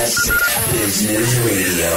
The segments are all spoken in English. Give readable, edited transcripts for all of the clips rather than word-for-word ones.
Essex Business Radio.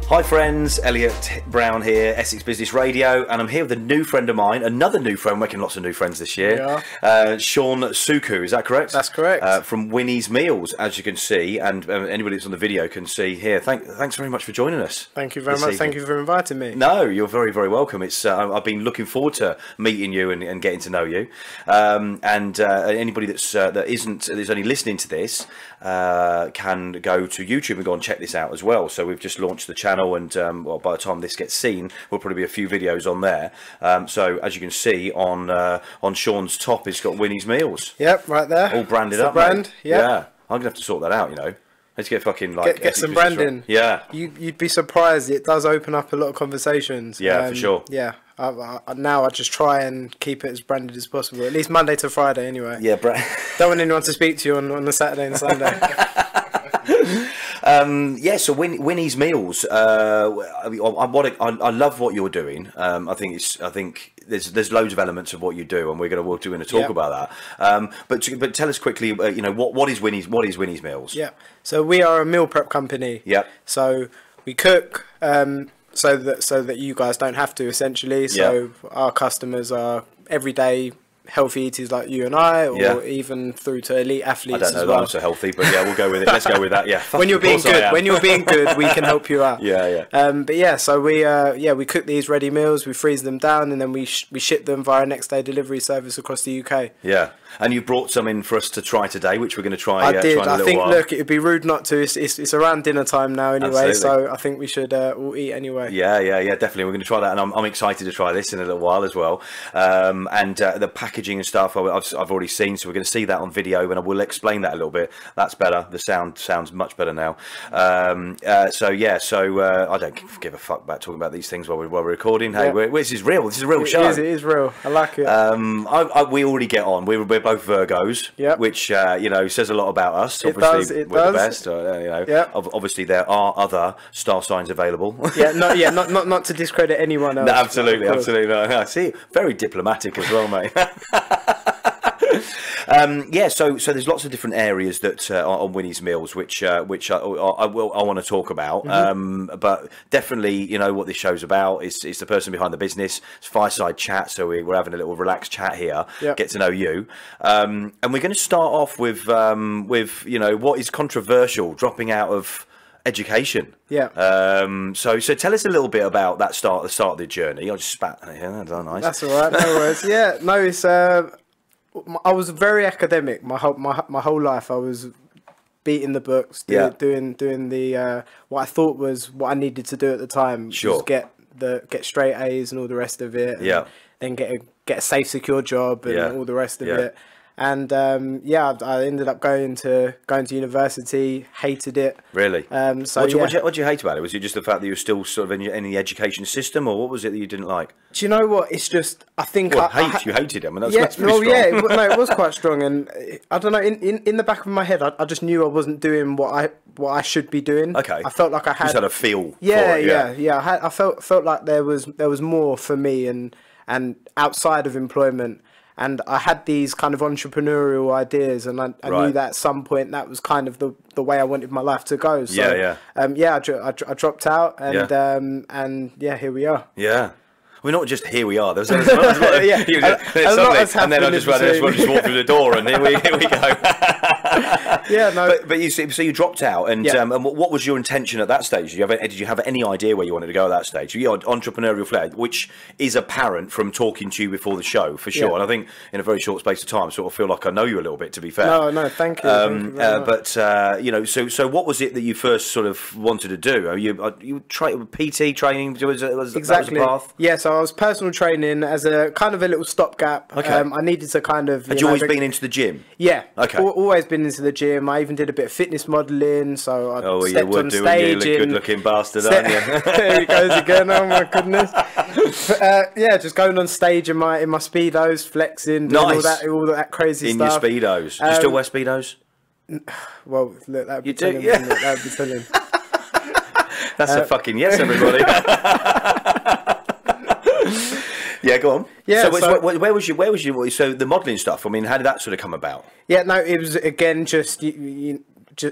Hi friends, Elliot Browne here, Essex Business Radio, and I'm here with a new friend of mine, another new friend, making lots of new friends this year. Yeah. Shaun Sookoo, is that correct? That's correct. From Winnie's Meals, as you can see, and anybody that's on the video can see here. Thanks very much for joining us. Thank you very much. Thank you for inviting me. No, you're very, very welcome. It's I've been looking forward to meeting you and getting to know you. Anybody that's only listening to this can go to YouTube and go and check this out as well. So we've just launched the channel. And by the time this gets seen, there'll probably be a few videos on there. So as you can see on Shaun's top, it's got Winnie's Meals. Yep, right there. All branded up. Brand. Yep. Yeah, I'm gonna have to sort that out. You know, let's get fucking get some branding. Yeah, you'd be surprised. It does open up a lot of conversations. Yeah, for sure. Yeah. Now I just try and keep it as branded as possible, at least Monday to Friday anyway. Yeah, don't want anyone to speak to you on a Saturday and Sunday. So Winnie's Meals. I love what you're doing. I think there's loads of elements of what you do, and we're going to talk about that. But tell us quickly, what is Winnie's Meals? Yeah. So we are a meal prep company. Yeah. So we cook. So that you guys don't have to, essentially. So our customers are everyday healthy eaters like you and I, or even through to elite athletes. I don't know that I'm so healthy, but yeah, we'll go with it. Let's go with that. Yeah. When you're being good, we can help you out. Yeah. But yeah, so we cook these ready meals, we freeze them down, and then we ship them via next day delivery service across the UK. Yeah. And you brought some in for us to try today, which we're going to try. I did. I think. Look, it'd be rude not to. It's around dinner time now anyway, so I think we should all eat anyway. Yeah, definitely. We're going to try that, and I'm excited to try this in a little while as well. And the packaging and stuff I've already seen, so we're going to see that on video, and I will explain that a little bit. That's better. The sound sounds much better now. So I don't give a fuck about talking about these things while we're recording. Hey, this is real. This is a real show. It is real. I like it. We already get on. We're both Virgos, which says a lot about us. Obviously, we're the best. Obviously, there are other star signs available. Not to discredit anyone else. No, absolutely. No, see, very diplomatic as well, mate. So there's lots of different areas that on Winnie's Meals, which I want to talk about. But definitely, what this show's about is the person behind the business. It's Fireside Chat, so we're having a little relaxed chat here, get to know you, and we're going to start off with what is controversial, dropping out of education. So tell us a little bit about that the start of the journey. I just spat. Yeah, that's nice. That's all right. No worries. It's I was very academic my whole life. I was beating the books, doing the what I thought was what I needed to do at the time. Sure. Just get straight A's and all the rest of it. Yeah. Then get a safe, secure job and all the rest of it. And I ended up going to university. Hated it. Really? What did you hate about it? Was it just the fact that you were still sort of in the education system, or what was it that you didn't like? Do you know what? It's just I think you hated it. I mean, that's pretty strong. It was quite strong, and I don't know. In the back of my head, I just knew I wasn't doing what I should be doing. Okay. I felt like I had. You just had a feel. Yeah. I felt like there was more for me and outside of employment. And I had these kind of entrepreneurial ideas, and I knew that at some point that was kind of the way I wanted my life to go. So, I dropped out, and here we are. Yeah. We're not just here we are. There's a lot of, and then I just walked through the door, and here we go. But you dropped out, and what was your intention at that stage? Did you have any idea where you wanted to go at that stage? You had entrepreneurial flair, which is apparent from talking to you before the show, for sure. And I think in a very short space of time, I sort of feel like I know you a little bit. To be fair, no, thank you. So what was it that you first sort of wanted to do? You PT training? Was exactly. That was the path? Yeah, so I was personal training as a kind of a little stopgap. Okay. I needed to kind of. Had you always been into the gym? Yeah. Okay. Always been into the gym. I even did a bit of fitness modelling, so I stepped on stage. You good-looking bastard, aren't you? There he goes again. Oh my goodness. Just going on stage in my speedos, flexing, doing all that crazy stuff. In your speedos. Do you still wear speedos? Well, look, that would be telling. Yeah. That would be telling. That's a fucking yes, everybody. Yeah, go on. Yeah, so where was you? So the modelling stuff. I mean, how did that sort of come about? Yeah, no, it was again just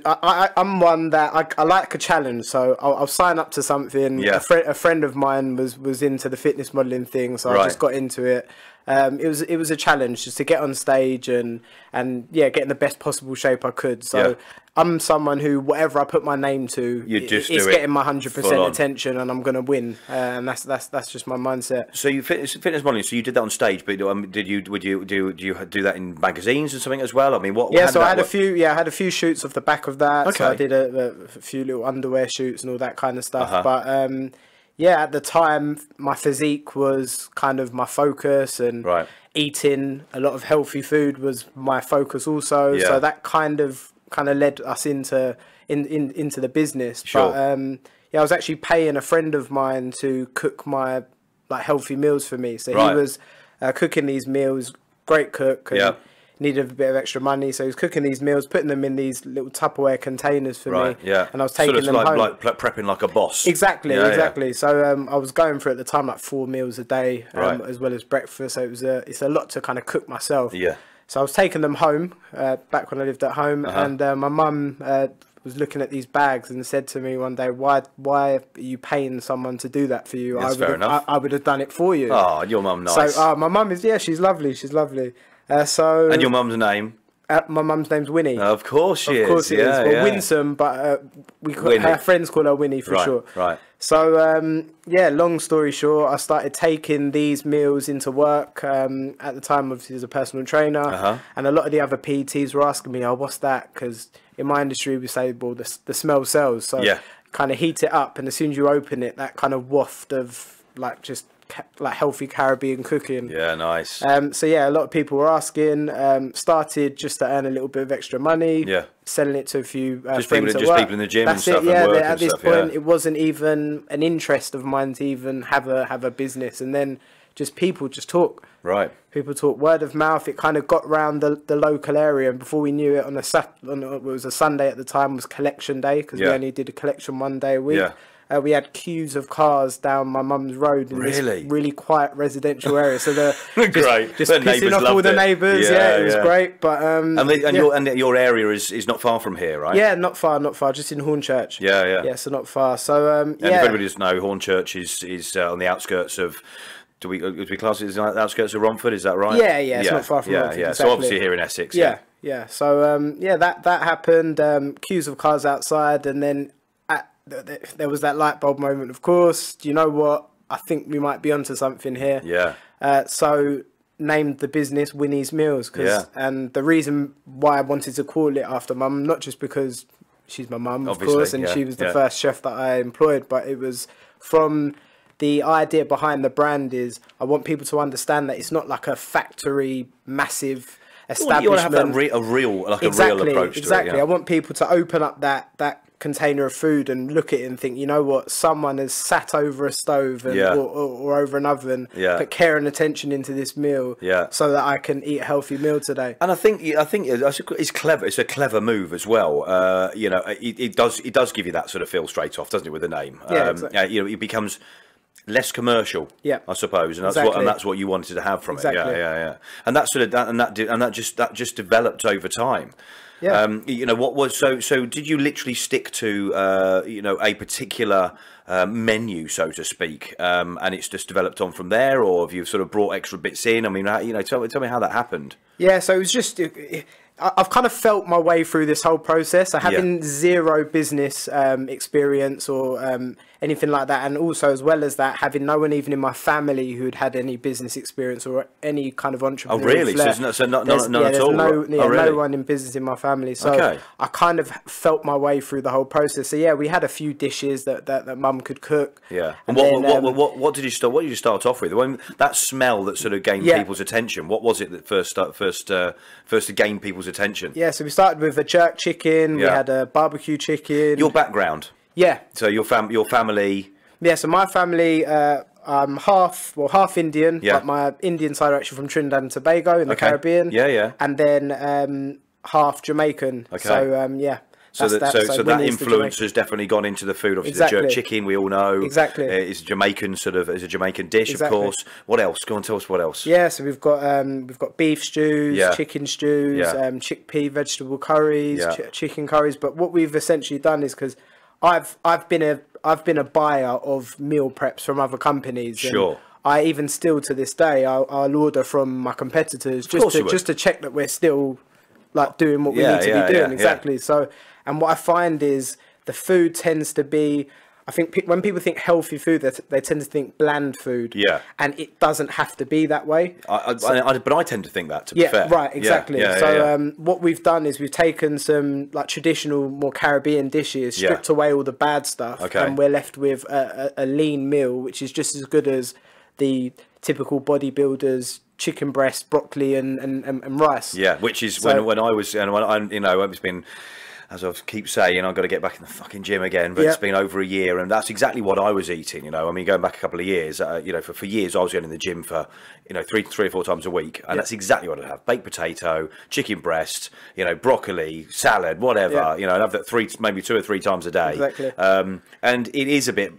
I'm one that I like a challenge, so I'll sign up to something. Yeah. A friend of mine was into the fitness modelling thing, so I just got into it. It was a challenge just to get on stage and get in the best possible shape I could. So I'm someone who, whatever I put my name to, it's getting my 100% attention, and I'm gonna win. And that's just my mindset. So you fitness modelling. So you did that on stage, but did you do that in magazines and something as well? I mean, what? Yeah, so I had a few shoots off the back of that. Okay. So I did a few little underwear shoots and all that kind of stuff. But at the time, my physique was kind of my focus, and eating a lot of healthy food was my focus also. Yeah. So that kind of led us into the business. Sure. But I was actually paying a friend of mine to cook my healthy meals for me. So he was cooking these meals, great cook. And needed a bit of extra money, so he was cooking these meals, putting them in these little Tupperware containers for me. Yeah. And I was taking them home. Like prepping like a boss. Exactly. So I was going for, at the time, 4 meals a day, as well as breakfast. So it's a lot to kind of cook myself. Yeah. So I was taking them home back when I lived at home, and my mum was looking at these bags and said to me one day, "Why are you paying someone to do that for you? Fair enough. I would have done it for you." Oh, your mum nice. So my mum is she's lovely. She's lovely. And your mum's name? My mum's name's Winnie. Of course she is. Of course it is. Well, Winsome, but her friends call her Winnie for sure. Right. So, long story short, I started taking these meals into work. At the time, obviously, as a personal trainer. And a lot of the other PTs were asking me, "Oh, what's that?" Because in my industry, we say, well, the smell sells. So kind of heat it up. And as soon as you open it, that kind of waft of just healthy Caribbean cooking. Yeah, nice. A lot of people were asking. Started just to earn a little bit of extra money. Yeah, selling it to a few friends at work. People in the gym. That's and stuff. At this point, it wasn't even an interest of mine to even have a business. And then people talk. Right. People talk word of mouth. It kind of got round the local area, and before we knew it, it was a Sunday at the time, was collection day, because we only did a collection 1 day a week. Yeah. We had queues of cars down my mum's road in this really quiet residential area. So just pissing off all the neighbours. It was great. But your area is not far from here, right? Yeah, not far, just in Hornchurch. Yeah, so not far. So and if anybody doesn't know, Hornchurch is on the outskirts of. Do we class it as on the outskirts of Romford? Is that right? Yeah, it's not far from Romford. Yeah, exactly. So obviously here in Essex. Yeah. So that happened. Queues of cars outside, and then. There was that light bulb moment, of course. Do you know what? I think we might be onto something here. Yeah. So named the business Winnie's Meals. And the reason why I wanted to call it after mum, not just because she's my mum, of course, and she was the first chef that I employed, but it was from the idea behind the brand is I want people to understand that it's not like a factory, massive establishment. You want to have a real approach to it. Exactly. I want people to open up that container of food and look at it and think, you know what, someone has sat over a stove or over an oven, put care and attention into this meal, so that I can eat a healthy meal today. And I think it's clever. It's a clever move as well. It does give you that sort of feel straight off, doesn't it, with the name? Exactly. It becomes less commercial, I suppose, and that's what you wanted to have from it. Yeah. And that just developed over time. Yeah. What was so? Did you literally stick to a particular menu, so to speak, and it's just developed on from there, or have you sort of brought extra bits in? I mean, tell me how that happened. Yeah, so it was just. I've kind of felt my way through this whole process. I having zero business experience or anything like that, and also as well as that, having no one even in my family who'd had any business experience or any kind of entrepreneurial. Oh, really? Flair. So none at all. No one in business in my family. So I kind of felt my way through the whole process. So we had a few dishes that mum could cook. Yeah. And what did you start? What did you start off with? When that smell that sort of gained people's attention. What was it that first to gain people's attention? Yeah, so we started with a jerk chicken. We had a barbecue chicken. Your background? Yeah. So your family? Yeah, so my family, I'm half Indian, but my Indian side are actually from Trinidad and Tobago in the Caribbean. Yeah. And then half Jamaican. Okay. So So that influence has definitely gone into the food. Obviously, the jerk chicken, we all know. Exactly. Is a Jamaican dish, of course. What else? Go on, tell us what else. Yeah, so we've got beef stews, chicken stews, chickpea vegetable curries, chicken curries. But what we've essentially done is, because I've been a buyer of meal preps from other companies. Sure. I even still to this day I'll order from my competitors just to check that we're still like doing what we need to be doing. Exactly. So, and what I find is the food tends to be, I think when people think healthy food, they tend to think bland food. Yeah. And it doesn't have to be that way. But I tend to think that, to be fair. Right, exactly. What we've done is we've taken some like traditional, more Caribbean dishes, stripped away all the bad stuff, and we're left with a lean meal, which is just as good as the typical bodybuilders' chicken breast, broccoli, and rice. Yeah, which is when I was, and when it's been, as I keep saying, I've got to get back in the fucking gym again, but it's been over a year, and that's exactly what I was eating, I mean, going back a couple of years, for years I was going in the gym for, 3 or 4 times a week, and that's exactly what I'd have: baked potato, chicken breast, broccoli, salad, whatever, I'd have that maybe 2 or 3 times a day. Exactly. And it is a bit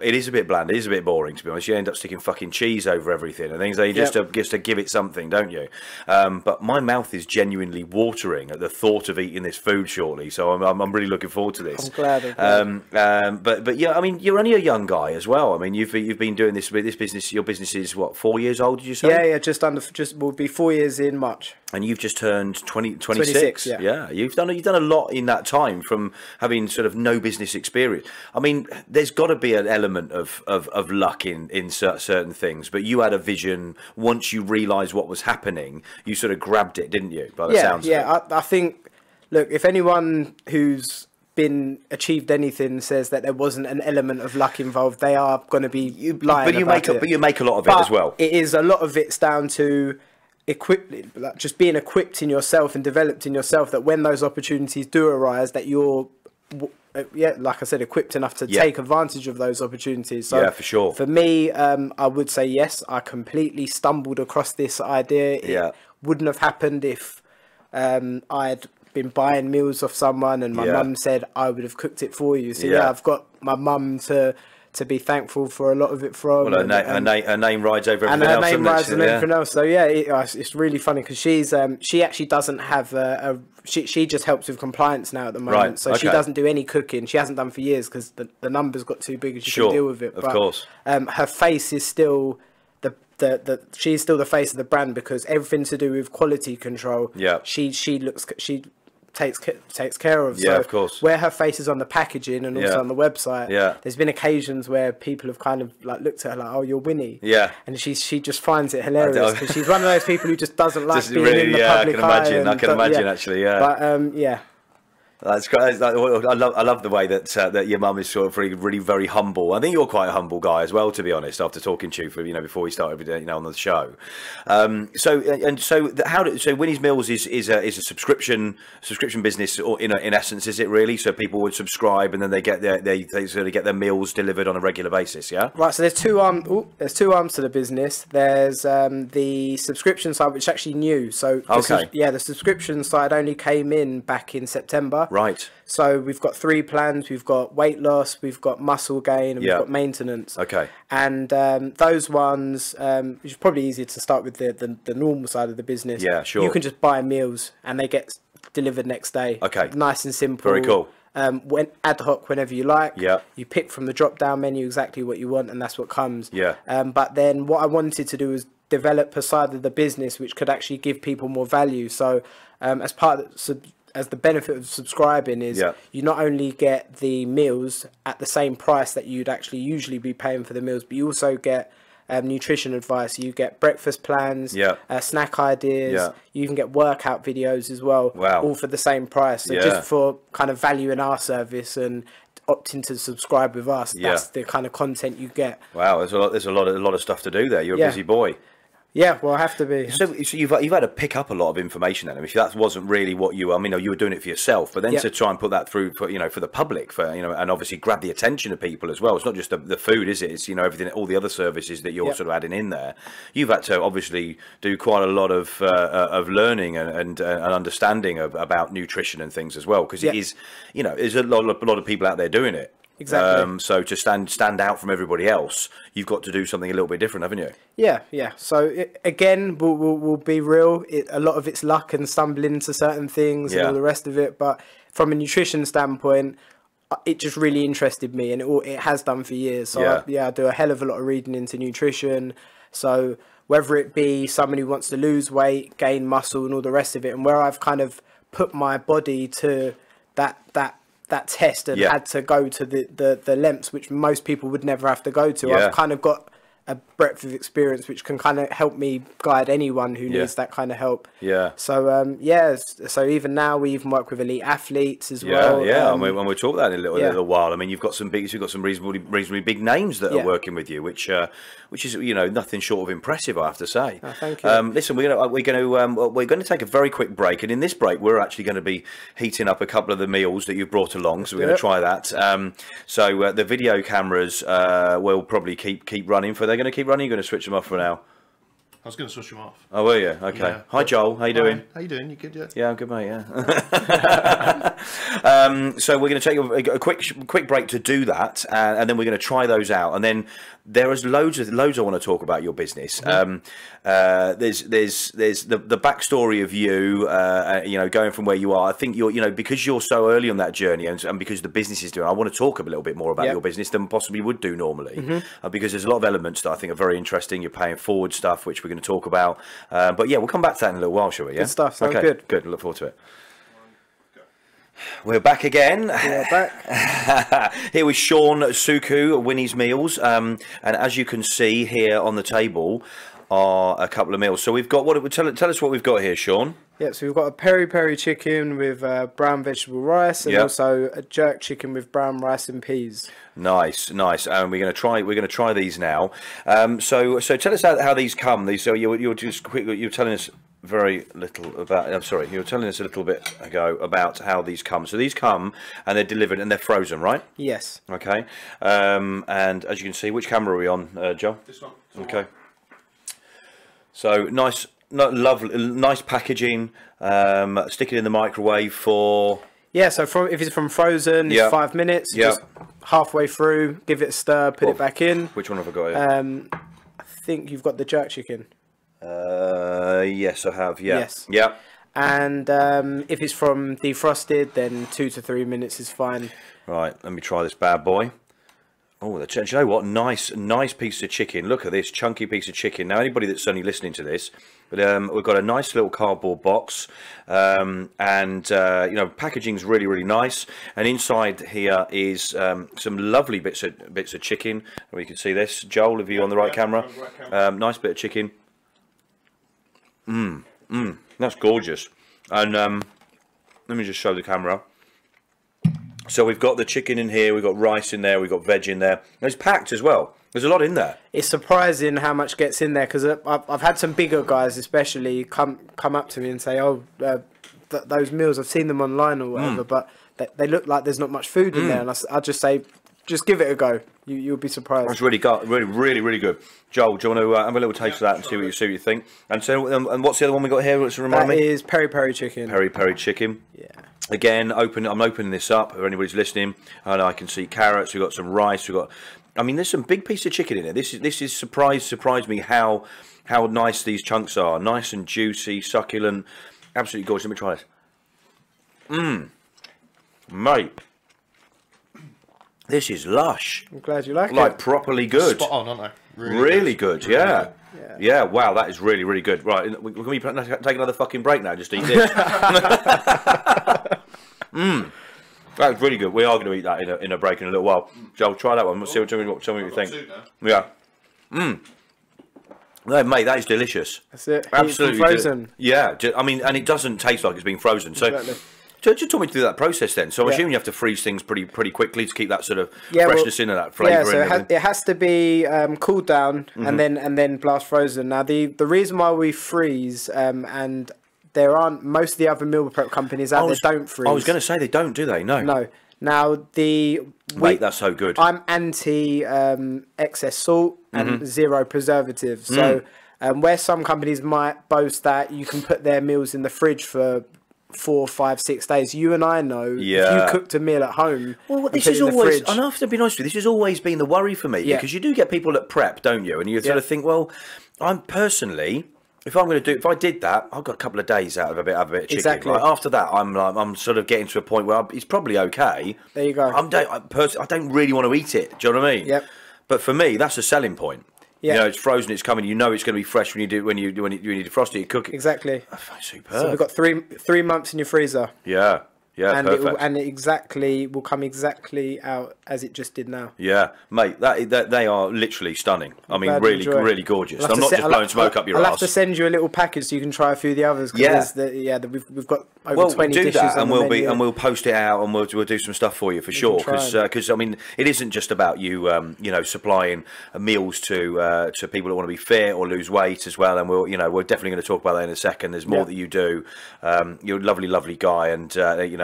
bland, it is a bit boring, to be honest. You end up sticking fucking cheese over everything and things, just to give it something, don't you? But my mouth is genuinely watering at the thought of eating this food shortly, so I'm really looking forward to this. I'm glad. But yeah, I mean, you're only a young guy as well. I mean, you've been doing this business. Your business is what, 4 years old? Did you say? Yeah, we'll be 4 years in March. And you've just turned 26. Yeah, you've done a lot in that time, from having sort of no business experience. I mean, there's got to be an element of luck in certain things. But you had a vision once you realised what was happening. You sort of grabbed it, didn't you? By the sounds of it. I think. Look, if anyone who's achieved anything says that there wasn't an element of luck involved, they are going to be lying. But you make a lot of it as well. It is a lot of it's down to just being equipped in yourself and developed in yourself, that when those opportunities do arise, that you're like I said, equipped enough to take advantage of those opportunities. So for sure. For me, I would say yes, I completely stumbled across this idea. It wouldn't have happened if I'd been buying meals off someone and my mum said I would have cooked it for you. So I've got my mum to be thankful for a lot of it from. Well, her name rides over everything else. And her name rides on everything else. So it's really funny, because she actually doesn't have she just helps with compliance now at the moment. Right. So she doesn't do any cooking. She hasn't done for years because the numbers got too big and she couldn't deal with it. Of course. Her face is still she's still the face of the brand, because everything to do with quality control. Yeah. She takes care of. So of course. Where her face is on the packaging and also on the website. Yeah. There's been occasions where people have kind of like looked at her like, "Oh, you're Winnie." Yeah. And she just finds it hilarious, because she's one of those people who just doesn't like being in the public eye. I can imagine actually. Yeah. But That's great. I love the way that your mum is sort of really very humble. I think you're quite a humble guy as well, to be honest. After talking to you for before we started on the show, so Winnie's Meals is a subscription business, or in essence, is it really? So people would subscribe and then they get they sort of get their meals delivered on a regular basis. Yeah. Right. So there's two arms to the business. There's the subscription side, which is actually new. So the subscription side only came in back in September. Right. So we've got 3 plans. We've got weight loss, we've got muscle gain, and we've got maintenance. Okay. And those ones, which is probably easier to start with the normal side of the business. Yeah, sure. You can just buy meals and they get delivered next day. Okay. Nice and simple. Very cool. Ad hoc whenever you like. Yeah. You pick from the drop down menu exactly what you want, and that's what comes. Yeah. But then what I wanted to do was develop a side of the business which could actually give people more value. So as the benefit of subscribing is you not only get the meals at the same price that you'd actually usually be paying for the meals, but you also get nutrition advice. You get breakfast plans, snack ideas. You even get workout videos as well. Wow. All for the same price. So just for kind of value in our service and opting to subscribe with us, that's the kind of content you get. Wow, there's a lot of stuff to do there. You're a busy boy. Yeah, well, I have to be. So you've had to pick up a lot of information then. I mean, if that wasn't really what you, I mean, you were doing it for yourself, but then to try and put that through for, for the public, for, and obviously grab the attention of people as well. It's not just the food, is it? It's, everything, all the other services that you're sort of adding in there. You've had to obviously do quite a lot of learning and understanding about nutrition and things as well, because it is, there's a lot of people out there doing it. Exactly. So to stand out from everybody else, you've got to do something a little bit different, haven't you? Yeah. So again, we'll be real. A lot of it's luck and stumbling into certain things and all the rest of it. But from a nutrition standpoint, it just really interested me, and it has done for years. So I do a hell of a lot of reading into nutrition. So whether it be someone who wants to lose weight, gain muscle, and all the rest of it, and where I've kind of put my body to that test and had to go to the lengths which most people would never have to go to. I've kind of got a breadth of experience which can kind of help me guide anyone who needs that kind of help. So so even now we even work with elite athletes as well. And we'll talk about that in a little while. I mean, you've got some reasonably big names that are working with you, which is nothing short of impressive, I have to say. Oh, thank you. Listen, we're going to take a very quick break, and in this break we're actually going to be heating up a couple of the meals that you've brought along. So we're going to try that. So the video cameras will probably keep running. For they're going to keep running. You're going to switch them off for now. I was going to switch them off. Oh, were you? Okay. Yeah. Hi, Joel. How you doing? How you doing? You good, yeah? Yeah, I'm good, mate, yeah. So we're going to take a quick break to do that, and then we're going to try those out. And then there is loads I want to talk about your business. There's the backstory of you, going from where you are. I think you're, because you're so early on that journey, and because the business is doing, I want to talk a little bit more about your business than possibly would do normally, because there's a lot of elements that I think are very interesting. You're paying forward stuff, which we're going to talk about. But yeah, we'll come back to that in a little while, shall we? Yeah? Good stuff. Sounds good. Good. Look forward to it. We're back again. We're back. Here with Shaun Sookoo, Winnie's Meals, and as you can see here on the table are a couple of meals. So we've got tell us what we've got here, Shaun. Yeah, so we've got a peri chicken with brown vegetable rice, and also a jerk chicken with brown rice and peas. Nice. And we're going to try these now. So tell us how these come. So you're telling us very little about. I'm sorry, you were telling us a little bit ago about how these come. So these come and they're delivered and they're frozen, right? Yes. Okay. And as you can see, which camera are we on, Joe? This one. Okay. So nice packaging. Stick it in the microwave for. Yeah, so if it's from frozen, it's 5 minutes. Just halfway through, give it a stir, put it back in. Which one have I got here? I think you've got the jerk chicken. Yes, I have. Yeah. Yes. Yeah. And if it's from defrosted, then 2 to 3 minutes is fine. Right. Let me try this bad boy. Oh, do you know what? Nice piece of chicken. Look at this chunky piece of chicken. Now, anybody that's only listening to this, but we've got a nice little cardboard box, and packaging's really, really nice. And inside here is some lovely bits of chicken. We can see this. Joel, have you on the right camera? Nice bit of chicken. That's gorgeous. And let me just show the camera. So we've got the chicken in here, we've got rice in there, we've got veg in there. And it's packed as well. There's a lot in there. It's surprising how much gets in there, because I've had some bigger guys especially come up to me and say, oh, those meals, I've seen them online or whatever, but they look like there's not much food in there. And I just say, just give it a go. You'll be surprised. It's really good. Joel, do you want to have a little taste of that and see what you think? And so, and what's the other one we got here? What's remind me? That is peri chicken. Peri chicken. Yeah. Again, I'm opening this up. If anybody's listening, and I can see carrots. We've got some rice. There's some big piece of chicken in it. This is surprised me how nice these chunks are. Nice and juicy, succulent, absolutely gorgeous. Let me try this. Mate. This is lush. I'm glad you like it. Like properly good. Spot on, aren't they? Really good. Yeah. Yeah, wow, that is really, really good. Right, can we take another fucking break now? Just eat this. That's really good. We are going to eat that in a break in a little while. Joel, try that one. Tell me what you think. Yeah. No, mate, that is delicious. That's it. Absolutely frozen. Yeah, and it doesn't taste like it's been frozen. So, exactly. So just talk me through that process then. So I assume you have to freeze things pretty quickly to keep that sort of freshness in and that flavour. Yeah, so it has to be cooled down and then blast frozen. Now the reason why we freeze and there aren't most of the other meal prep companies out there don't freeze. I was going to say they don't, do they? No. No. Now Mate, that's so good. I'm anti excess salt and zero preservatives. So where some companies might boast that you can put their meals in the fridge for 4, 5, 6 days, you and I know if you cooked a meal at home. Well, this is always, and I have to be honest with you, this has always been the worry for me because you do get people that prep, don't you? And you sort of think, well, I'm personally, if I did that, I've got a couple of days out of a bit of chicken. Exactly. Like, after that, I'm sort of getting to a point where it's probably okay. There you go. I don't really want to eat it. Do you know what I mean? Yep. But for me, that's a selling point. Yeah. You know, it's frozen, it's coming. You know, it's going to be fresh when you defrost it, you cook it. Exactly. Oh, superb. So we've got three months in your freezer. Yeah. Yeah, and perfect. It will come exactly out as it just did now. Yeah, mate, that they are literally stunning. I mean, really gorgeous. I'm not just blowing smoke up your I'll arse. have to send you a little package so you can try a few of the others. We've got over 20 do dishes that, on the menu. and we'll post it out, and we'll do some stuff for you for sure. Because I mean, it isn't just about you supplying meals to people that want to be fit or lose weight as well. And we're definitely going to talk about that in a second. There's more that you do. You're a lovely guy, and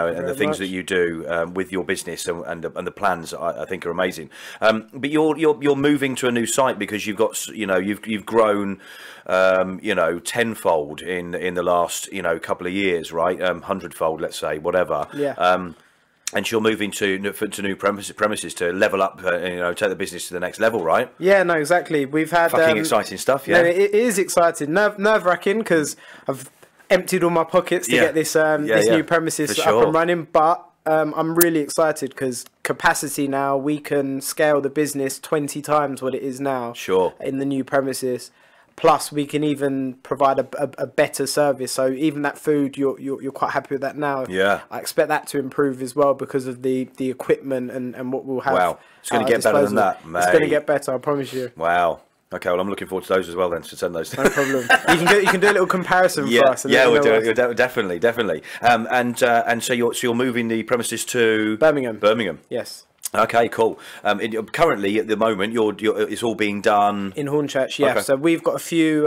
and the things that you do with your business and the plans I think are amazing. But you're moving to a new site because you've got you've grown tenfold in the last couple of years, right? 100-fold, let's say, whatever. Yeah. And you're moving to new premises to level up, take the business to the next level, right? Yeah, no, exactly. We've had fucking exciting stuff. Yeah, no, it is exciting, nerve-wracking because I've emptied all my pockets to get this new premises up and running, but I'm really excited because capacity now, we can scale the business 20 times what it is now in the new premises. Plus, we can even provide a better service. So even that food, you're quite happy with that now. Yeah, I expect that to improve as well because of the equipment and what we'll have. Wow, it's going to get better than that, mate. It's going to get better, I promise you. Wow. Okay, well, I'm looking forward to those as well. Then to send those. No problem. You can do a little comparison for us. We'll do it. Definitely. And so you're moving the premises to Birmingham. Yes. Okay, cool. Currently, at the moment, it's all being done in Hornchurch. Yeah. Okay. So we've got a few.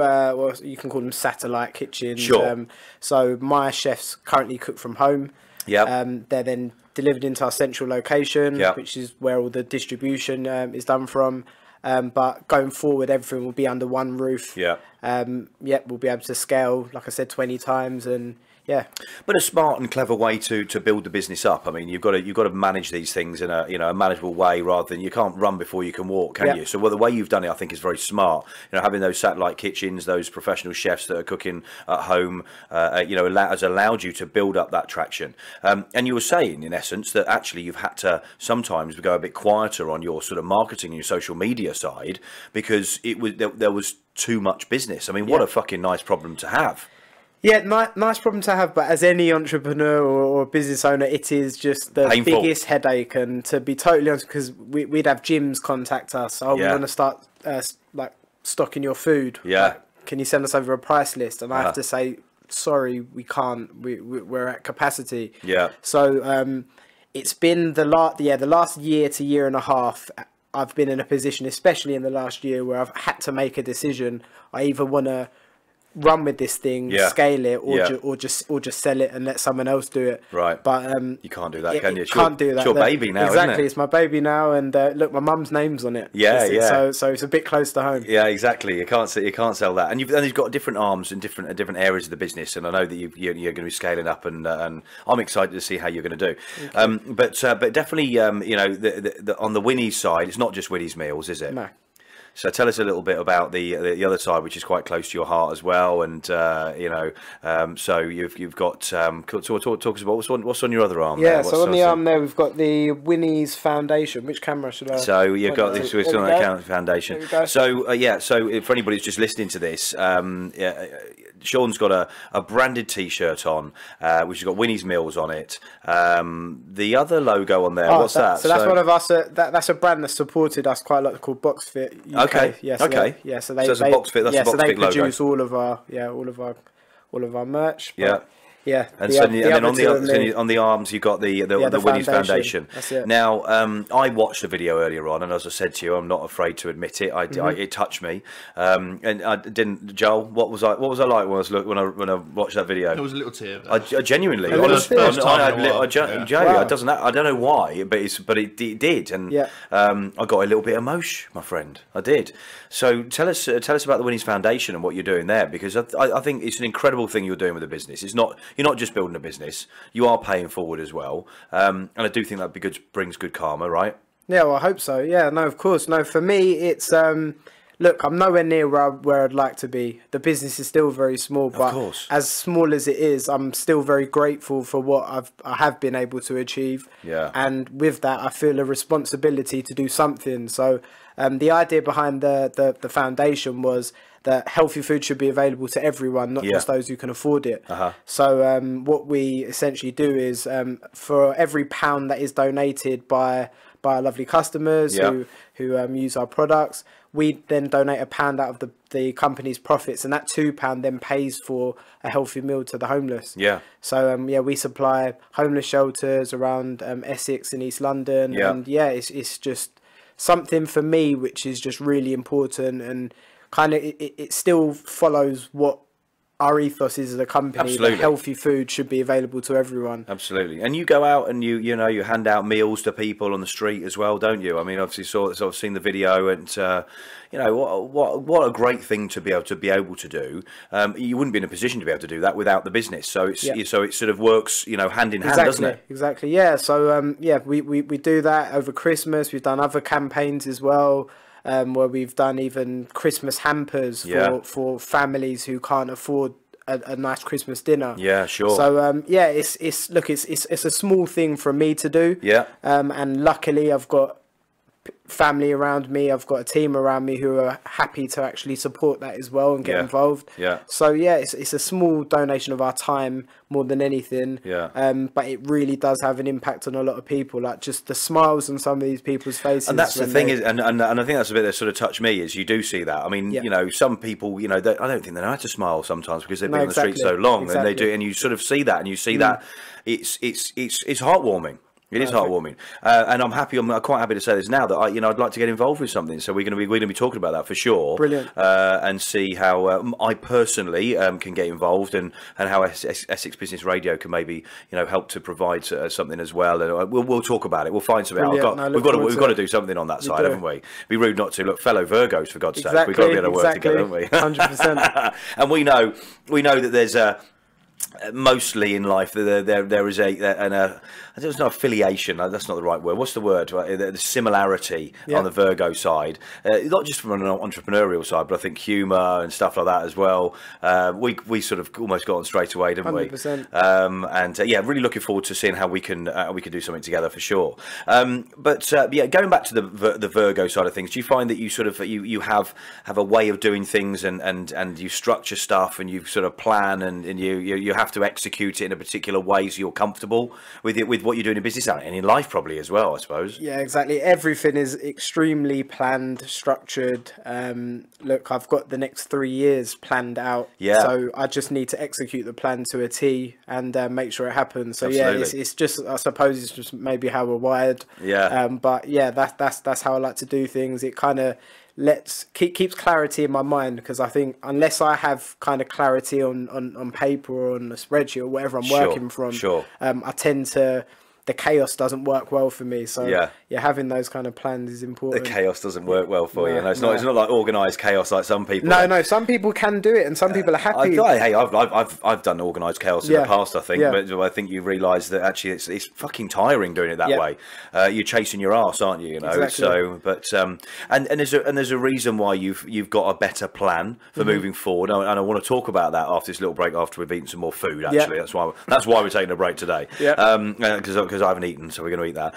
You can call them satellite kitchens. Sure. So my chefs currently cook from home. Yeah. They're then delivered into our central location, which is where all the distribution is done from. But going forward, everything will be under one roof. Yeah. We'll be able to scale, like I said, 20 times, and But a smart and clever way to build the business up. I mean, you've got to manage these things in a manageable way rather than you can't run before you can walk, can you? So the way you've done it, I think, is very smart. Having those satellite kitchens, those professional chefs that are cooking at home, has allowed you to build up that traction. And you were saying, in essence, that actually you've had to sometimes go a bit quieter on your sort of marketing and your social media side because there was too much business. I mean, what a fucking nice problem to have. Yeah, nice problem to have, but as any entrepreneur or business owner, it is just the biggest headache. And to be totally honest, because we'd have gyms contact us, we want to start stocking your food. Yeah, can you send us over a price list? And I have to say, sorry, we can't. We're at capacity. Yeah. So it's been the last year to year and a half. I've been in a position, especially in the last year, where I've had to make a decision. I either want to run with this thing, scale it, or just sell it and let someone else do it. Right. But you can't do that, can you? Can't do that. It's your baby now, exactly. Isn't it? It's my baby now, and look, my mum's name's on it. Yeah. So it's a bit close to home. Yeah, exactly. You can't sell that, and you've got different arms and different areas of the business. And I know that you're going to be scaling up, and I'm excited to see how you're going to do. But definitely, on the Winnie's side, it's not just Winnie's Meals, is it? No. So tell us a little bit about the other side, which is quite close to your heart as well, and so you've got talk us about what's on your other arm. Yeah, so on the arm there we've got the Winnie's Foundation. Which camera should I? So you've got this on the Foundation. So so for anybody who's just listening to this, Shaun's got a branded T-shirt on, which has got Winnie's Meals on it. The other logo on there, what's that? So that's one of us. That's a brand that supported us quite a lot, called BoxFit UK. Okay. Yes. Yeah. So that's a BoxFit. That's a BoxFit so they logo. produce all of our merch. Yeah. Yeah, And the so, oth- and the then other on two are the me. on the arms, you've got the Winnie's Foundation. That's it. Now, I watched the video earlier on, and as I said to you, I'm not afraid to admit it. It touched me, and I didn't. Joel, what was I like when I watched that video? There was a little tear. I genuinely, A little honestly, tear. Joey, Wow. it doesn't. I don't know why, but it did, and Yeah. I got a little bit emotional, my friend. I did. So tell us about the Winnie's Foundation and what you're doing there, because I think it's an incredible thing you're doing with the business. You're not just building a business; you are paying forward as well, and I do think that brings good karma, right? Yeah, well, I hope so. Yeah, no, of course. No, for me, it's look, I'm nowhere near where I'd like to be. The business is still very small, but course. as small as it is, I'm still very grateful for what I have been able to achieve. Yeah. And with that, I feel a responsibility to do something. So, the idea behind the foundation was that healthy food should be available to everyone, not just those who can afford it. So what we essentially do is for every £1 that is donated by our lovely customers who use our products, we then donate £1 out of the company's profits, and that £2 then pays for a healthy meal to the homeless. Yeah. So we supply homeless shelters around Essex and East London, and it's just something for me which is just really important, and kind of it still follows what our ethos is as a company. Absolutely. That healthy food should be available to everyone. Absolutely. And you go out and you hand out meals to people on the street as well, don't you? I mean, obviously I've seen the video, and what a great thing to be able to do. You wouldn't be in a position to be able to do that without the business. So it sort of works, hand in hand, doesn't it? Exactly. Yeah. So we do that over Christmas. We've done other campaigns as well. Where we've done even Christmas hampers for families who can't afford a nice Christmas dinner. Yeah, sure. So it's a small thing for me to do. Yeah. And luckily I've got family around me. I've got a team around me who are happy to actually support that as well and get involved. Yeah. So it's a small donation of our time more than anything. Yeah. But it really does have an impact on a lot of people. Like just the smiles on some of these people's faces. And that's the thing is, and I think that's a bit that sort of touched me, is you do see that. I mean, some people, I don't think they know how to smile sometimes because they've been on the street so long, and they do, and you sort of see that, and you see that it's heartwarming. It is heartwarming, and I'm quite happy to say this now that I'd like to get involved with something. So we're going to be talking about that for sure. Brilliant. And see how I personally can get involved, and how Essex Business Radio can maybe help to provide something as well. And we'll talk about it. We'll find something. We've got to do something on that side, haven't we? It'd be rude not to. Look, fellow Virgos, for God's sake, we've got to be able to work together, haven't we? 100%. And we know that there's mostly in life there is there's no affiliation. That's not the right word. What's the word? The similarity on the Virgo side, not just from an entrepreneurial side, but I think humour and stuff like that as well. We sort of almost got on straight away, didn't 100%. we? Really looking forward to seeing how we can do something together for sure. Going back to the Virgo side of things, do you find that you sort of you have a way of doing things, and you structure stuff, and you sort of plan, and you have to execute it in a particular way so you're comfortable with what you're doing in business and in life probably as well, I suppose? Yeah, exactly. Everything is extremely planned, structured. Look, I've got the next 3 years planned out. Yeah. So I just need to execute the plan to a T and make sure it happens. So Absolutely. it's just, I suppose it's just maybe how we're wired. Yeah. But yeah, that's how I like to do things. It kind of keeps clarity in my mind, because I think unless I have kind of clarity on paper or on a spreadsheet or whatever I'm working from, I tend to, the chaos doesn't work well for me. So having those kind of plans is important. The chaos doesn't work well for you. No, it's not like organised chaos like some people. No, some people can do it, and some people are happy. I've done organised chaos in the past, I think, but I think you realise that actually it's fucking tiring doing it that way. You're chasing your arse, aren't you? Exactly. So, but and there's a reason why you've got a better plan for moving forward, and I want to talk about that after this little break, after we've eaten some more food. Actually, that's why we're taking a break today. Because I haven't eaten, so we're going to eat that.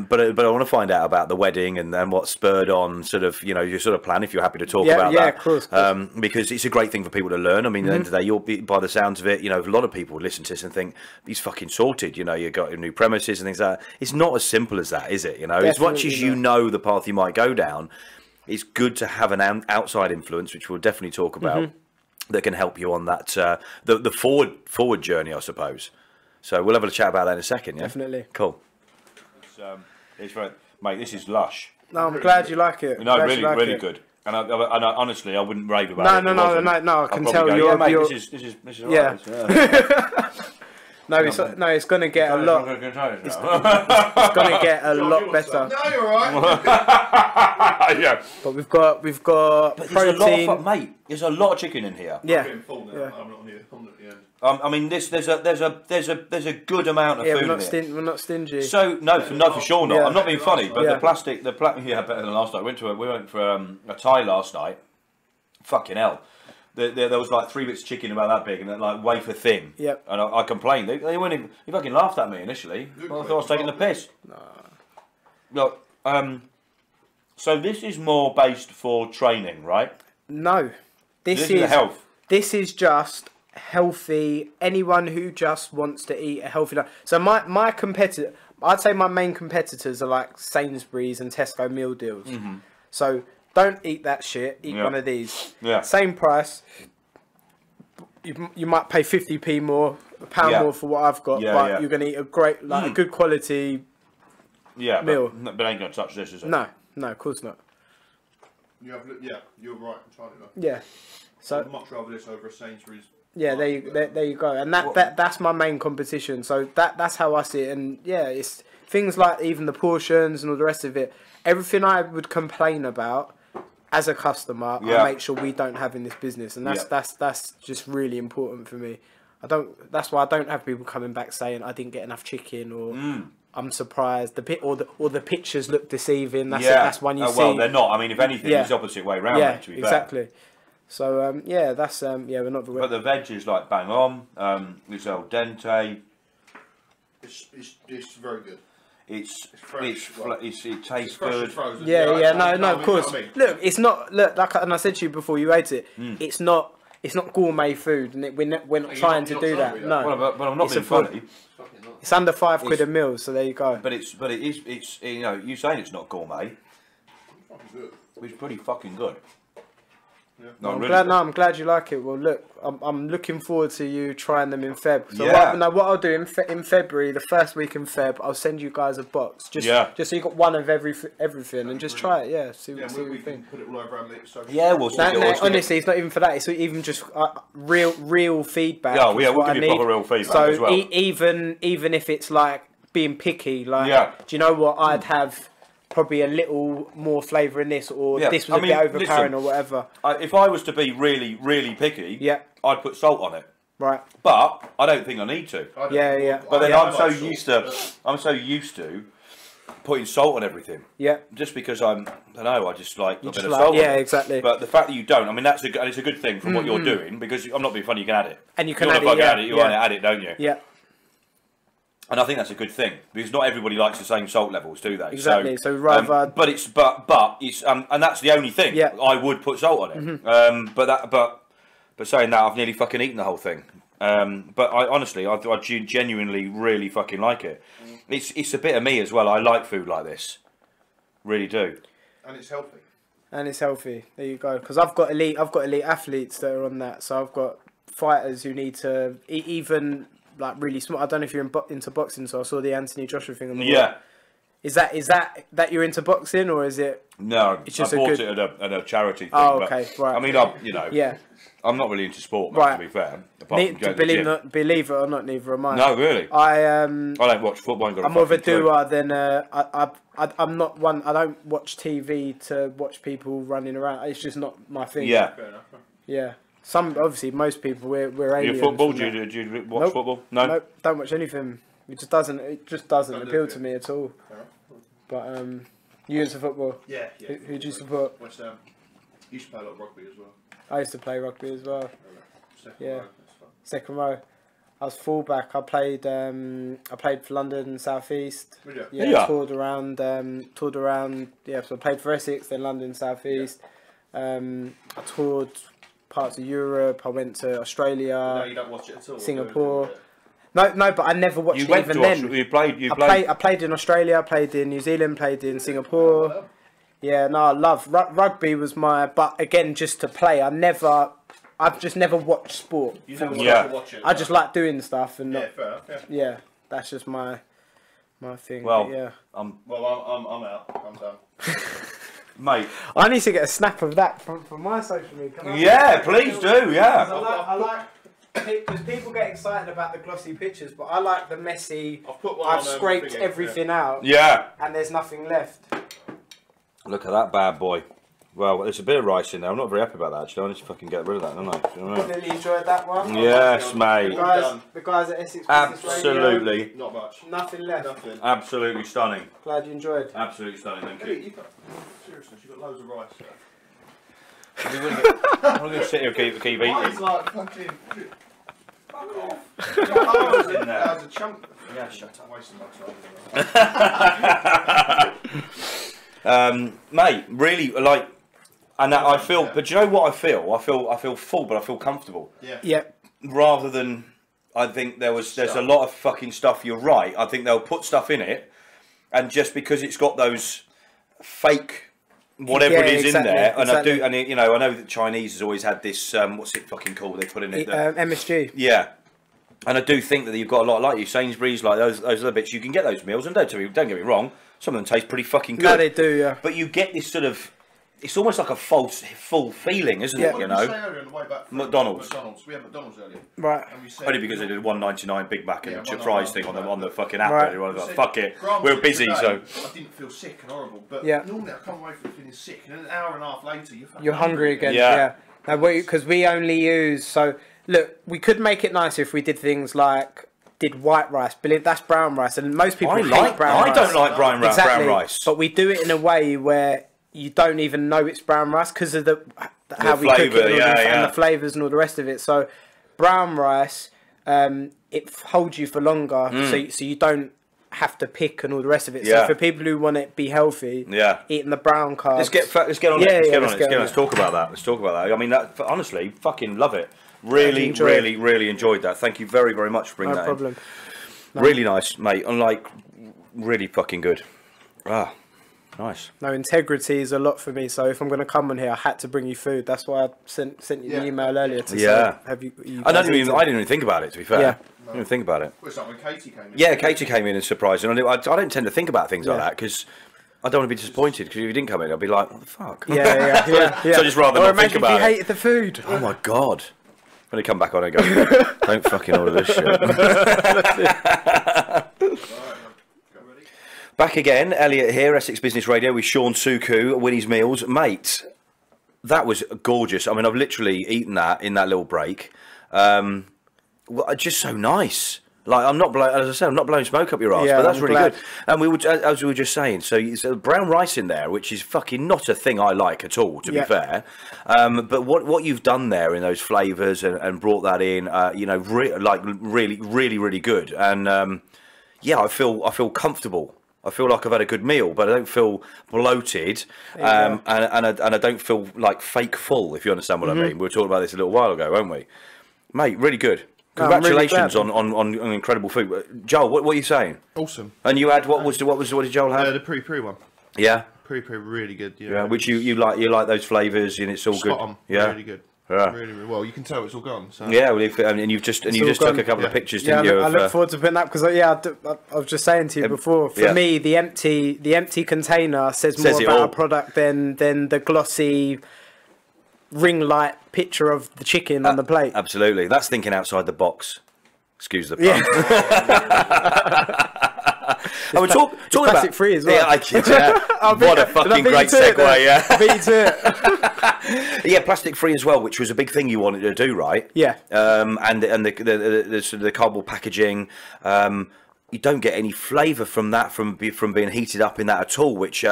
But I want to find out about the wedding and what spurred on sort of your sort of plan, if you're happy to talk about that. Yeah, of course. Because it's a great thing for people to learn. I mean, at the end of the day, you'll be, by the sounds of it, a lot of people would listen to this and think he's fucking sorted. You've got new premises and things like that. It's not as simple as that, is it? As much as you know the path you might go down, it's good to have an outside influence, which we'll definitely talk about. that can help you on that the forward journey, I suppose. So we'll have a chat about that in a second. Yeah, Definitely. Cool. It's very, mate. This is lush. No, I'm glad you like it. No, Glad really, you like really it. good. And I honestly, I wouldn't rave about it. No. I can tell go, you're. yeah, mate, you're this is yeah. right. Yeah. It's going to get a lot. It's going to get a lot better. No, you're right. Yeah. But we've got But there's protein. a lot of, mate. There's a lot of chicken in here. Yeah. I'm getting full now. Yeah. I'm not here. I'm at the end. I mean, there's a good amount of Yeah, food we're in not, it. we're not stingy. So no, for sure not. Yeah. I'm not being funny, but Yeah. the plastic, yeah, better than last night. We went for a Thai last night. Fucking hell, there was like 3 bits of chicken about that big and like wafer thin. Yep. And I complained. They weren't even. They fucking laughed at me initially. I thought I was taking the piss. Look, so this is more based for training, right? No, This is health. This is just healthy. Anyone who just wants to eat a healthy diet. So my competitor, I'd say my main competitors are like Sainsbury's and Tesco meal deals. Mm-hmm. So don't eat that shit. Eat Yeah. one of these. Yeah. Same price. You might pay 50p more, a pound Yeah. more for what I've got, Yeah, but yeah. you're gonna eat a great, like a good quality. Yeah, Meal. but ain't gonna touch this, is it? No, of course not. Yeah, you're right entirely. Right. Yeah. So I'd much rather this over a Sainsbury's. yeah, there you go, and that's my main competition. So that's how I see it, and yeah, it's things like even the portions and all the rest of it. Everything I would complain about as a customer, Yeah. I make sure we don't have in this business, and that's just really important for me. That's why I don't have people coming back saying I didn't get enough chicken or I'm surprised or the pictures look deceiving. That's one you see. Well, they're not. I mean, if anything, Yeah. it's the opposite way around. Yeah, mate, to be exactly. So that's we're not. But the veg is like bang on. It's al dente. It's very good. It's fresh, it tastes Fresh and good. frozen. No, of course. I mean. Look, it's not. Look, like and I said to you before you ate it, it's not gourmet food, and we're not trying to do that. No, Well, I'm not It's being a food. funny. it's under £5 a meal, so there you go. But it's you know, you saying it's not gourmet. Fucking good. It's pretty fucking good. Yeah. No, really glad. good. No, I'm glad you like it. Well, look, I'm looking forward to you trying them in Feb. So Yeah. what I'll do in February, the first week in Feb, I'll send you guys a box. Just so you got one of everything, and just try it. Yeah, see what we you can think. put it all over our social. Yeah, we'll stick it all. Honestly, it's not even for that. It's even just real feedback. Yeah, is we'll what give I you need. proper real feedback So as well. even if it's like being picky, like, Yeah. do you know what? I'd have probably a little more flavour in this, or Yeah, this was I a mean, bit overpowering, listen, or whatever. If I was to be really, really picky, Yeah. I'd put salt on it. Right. But I don't think I need to. Yeah. But then Yeah. I'm so used to putting salt on everything. Yeah. Just because I just like a bit just of like- salt. yeah, on it. exactly. But the fact that you don't, I mean, it's a good thing from what you're doing, because I'm not being funny. You can add it. And you can want add to it, fucking yeah, add it. You yeah. want to add it, don't you? Yeah. And I think that's a good thing, because not everybody likes the same salt levels, do they? Exactly. So rather, but it's and that's the only thing. Yeah. I would put salt on it. But saying that, I've nearly fucking eaten the whole thing. But I honestly, I genuinely really fucking like it. It's a bit of me as well. I like food like this, really do. And it's healthy. and it's healthy. There you go. Because I've got elite athletes that are on that. So I've got fighters who need to even like really small. I don't know if you're into boxing. So I saw the Anthony Joshua thing on the wall. Is that you're into boxing, or is it? No, it's just I bought it at a charity thing. Oh, okay, right. I mean, yeah. I'm not really into sport, mate, Right. to be fair. Apart from going to the gym. Believe it or not, neither am I. No, really. I don't watch football. I'm more of a doer than I'm not one. I don't watch TV to watch people running around. It's just not my thing. Yeah. Fair enough. Yeah. Some most people we're aliens. You football? from Do that. you watch Nope. football? No. Nope, don't watch anything. It just doesn't appeal to me at all. But you into football? Yeah. Who do you support? West Ham. Used to play a lot of rugby as well. I used to play rugby as well. Second Yeah. row, that's fun. Second row. I was fullback. I played for London South East. Did you? Yeah, Yeah. toured around. Yeah, so I played for Essex, then London South East. I toured parts of Europe. I went to Australia. No, you don't watch it at all. Singapore. No, but I never watched You it went even to then. Australia. You played. I played in Australia, I played in New Zealand, played in Singapore. Oh, Yeah, no, I love rugby was but again, just to play. I I've just never watched sport. You never Yeah. watch it. I just like doing stuff and Yeah, not, fair. Yeah. yeah, that's just my thing. Well, but yeah. Well, I'm out. I'm done. Mate. I need to get a snap of that from my social media. Can I- Yeah, please do. Yeah. I like because people get excited about the glossy pictures, but I like the messy. I've put one I've on, scraped thingy, everything out, Yeah. and there's nothing left. Look at that bad boy. Well, there's a bit of rice in there. I'm not very happy about that, actually. I need to fucking get rid of that, don't I? Do you know what I mean? Really enjoyed that one. Yes, The mate. guys at Essex Business Radio. Absolutely. Not much. Nothing left. Nothing. Absolutely stunning. Glad you enjoyed. Absolutely stunning, thank Elliot, you. you've got seriousness. You've got loads of rice. I'm not going to sit here and keep eating. Mine's like fucking. Fuck off. Loads in there. There's a chunk. Yeah, shut I'm wasting my time. Mate, really, like, and I feel, but do you know what I feel? I feel full, but I feel comfortable. Yeah. Yeah. Rather than, I think there's a lot of fucking stuff. You're right. I think they'll put stuff in it, and just because it's got those fake whatever Yeah, it is exactly, in there, and exactly. I do, and you know, I know that Chinese has always had this. What's it fucking called? They put in it. MSG. Yeah. And I do think that you've got a lot like you, Sainsbury's, like those other bits. You can get those meals, and don't get me wrong, some of them taste pretty fucking good. No, they do, yeah. But you get this sort of, it's almost like a full feeling, isn't Yeah. it? What You did we say know, earlier on the way back from McDonald's. We had McDonald's earlier. Right. And we said, only because they did a $1.99 Big Mac and Yeah, a fries thing on the fucking app. Right. Earlier. I was we like, said, fuck it, granted, we're busy, today, so I didn't feel sick and horrible, but Yeah. normally I come away from feeling sick, and then an hour and a half later You're hungry again. Yeah. Yeah. Because we only use, so look, we could make it nicer if we did things like did white rice. Believe that's brown rice, and most people hate brown rice. I don't like brown rice. But we do it in a way where you don't even know it's brown rice because of how we cook it and, and the flavours and all the rest of it. So brown rice, it holds you for longer, so you don't have to pick and all the rest of it. Yeah. So for people who want it be healthy, eating the brown carbs. Let's get on it. Let's talk about that. I mean, honestly, fucking love it. Really enjoyed that. Thank you very, very much for bringing that in. No problem. No. Really nice, mate. And like, really fucking good. Ah, nice. No, integrity is a lot for me. So if I'm going to come on here, I had to bring you food. That's why I sent you the email earlier to say, have you I didn't even think about it, to be fair. Yeah. I didn't even think about it. Well, it's like when Katie came in. Yeah, Katie came in and surprised. And I don't tend to think about things like that because I don't want to be disappointed. Because if you didn't come in, I'd be like, what the fuck? Yeah. So I just rather not think about it. Or imagine if you it. hated the food. Oh my god. When they come back on and go, don't fucking order this shit. Back again, Elliot here, Essex Business Radio with Shaun Sookoo, Winnie's Meals. Mate, that was gorgeous. I mean, I've literally eaten that in that little break. Just so nice. Like, I'm not as I said, I'm not blowing smoke up your arse, but that's I'm really glad. good. And as we were just saying, so it's brown rice in there, which is fucking not a thing I like at all, to be fair. But what you've done there in those flavours and brought that in, really good. And I feel comfortable. I feel like I've had a good meal, but I don't feel bloated, and I don't feel like fake full. If you understand what I mean. We were talking about this a little while ago, weren't we, mate? Really good. Congratulations on incredible food, Joel. What are you saying? Awesome. And you had what did Joel have? The peri one. Yeah. Peri really good. Yeah. Which you like those flavours and it's all Spot good. on. Yeah. Really good. Yeah. Really well. You can tell it's all gone. So. Yeah. Well, and you just took a couple of pictures, didn't you? I look forward to putting that because I was just saying to you before. For me, the empty container says more about a product than the glossy ring light picture of the chicken on the plate. Absolutely. That's thinking outside the box. Excuse the pun. Yeah. And we're talking about plastic free as well. What a fucking great segue, yeah. I beat you to it. Yeah, plastic free as well, which was a big thing you wanted to do, right? Yeah. And the sort of the cardboard packaging, you don't get any flavour from that from being heated up in that at all, which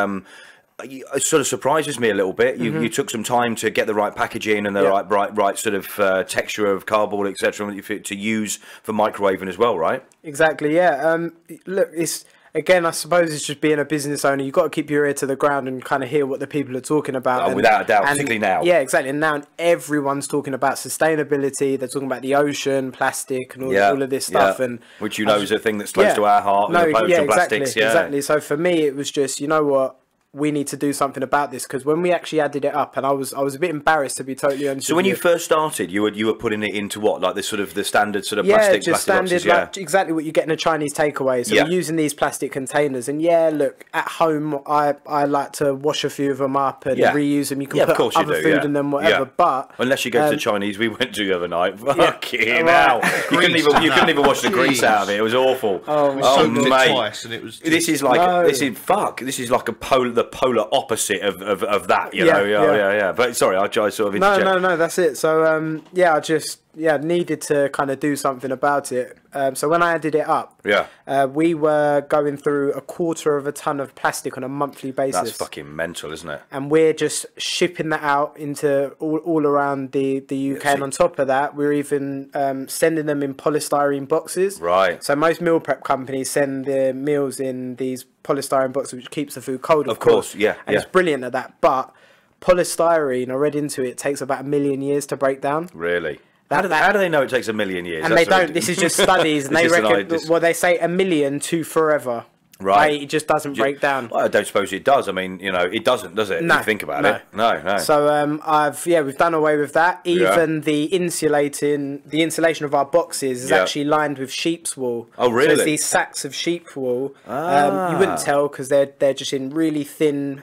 it sort of surprises me a little bit. You took some time to get the right packaging and the right sort of texture of cardboard, etc., to use for microwaving as well, right? Exactly. Yeah. Look, again, I suppose it's just being a business owner. You've got to keep your ear to the ground and kind of hear what the people are talking about. Without a doubt, particularly now. Yeah, exactly. And now everyone's talking about sustainability. They're talking about the ocean, plastic, and all of this stuff. And which is a thing that's close to our heart. Exactly. So for me, it was just, you know what? we need to do something about this, because when we actually added it up, and I was a bit embarrassed, to be totally honest. So when you first started, you were putting it into what, like this sort of the standard sort of plastic standard boxes, like exactly what you get in a Chinese takeaway. So we're using these plastic containers, and look, at home I like to wash a few of them up and reuse them. You can put other food in them, whatever. But unless you go to the Chinese we went to the other night, fucking hell, you couldn't even wash the grease out of it. It was awful. Oh mate, twice, and it was. This is like this is like the polar opposite of that, you know. Yeah. But sorry, I sort of interject. No, that's it. So I just needed to kind of do something about it. So when I added it up, we were going through 1/4 ton of plastic on a monthly basis. That's fucking mental, isn't it? And we're just shipping that out into all around the UK. And on top of that, we're even sending them in polystyrene boxes. Right. So most meal prep companies send their meals in these polystyrene boxes, which keeps the food cold. Of course. And it's brilliant at that. But polystyrene, I read into it, takes about 1 million years to break down. Really? How do they know it takes 1 million years? And they don't. This is just studies, and they reckon. Well, they say 1 million to forever. Right. It just doesn't break down. Well, I don't suppose it does. I mean, it doesn't, does it? No. If you think about it. No. So we've done away with that. Even the insulation of our boxes is actually lined with sheep's wool. Oh, really? So it's these sacks of sheep wool. You wouldn't tell, because they're just in really thin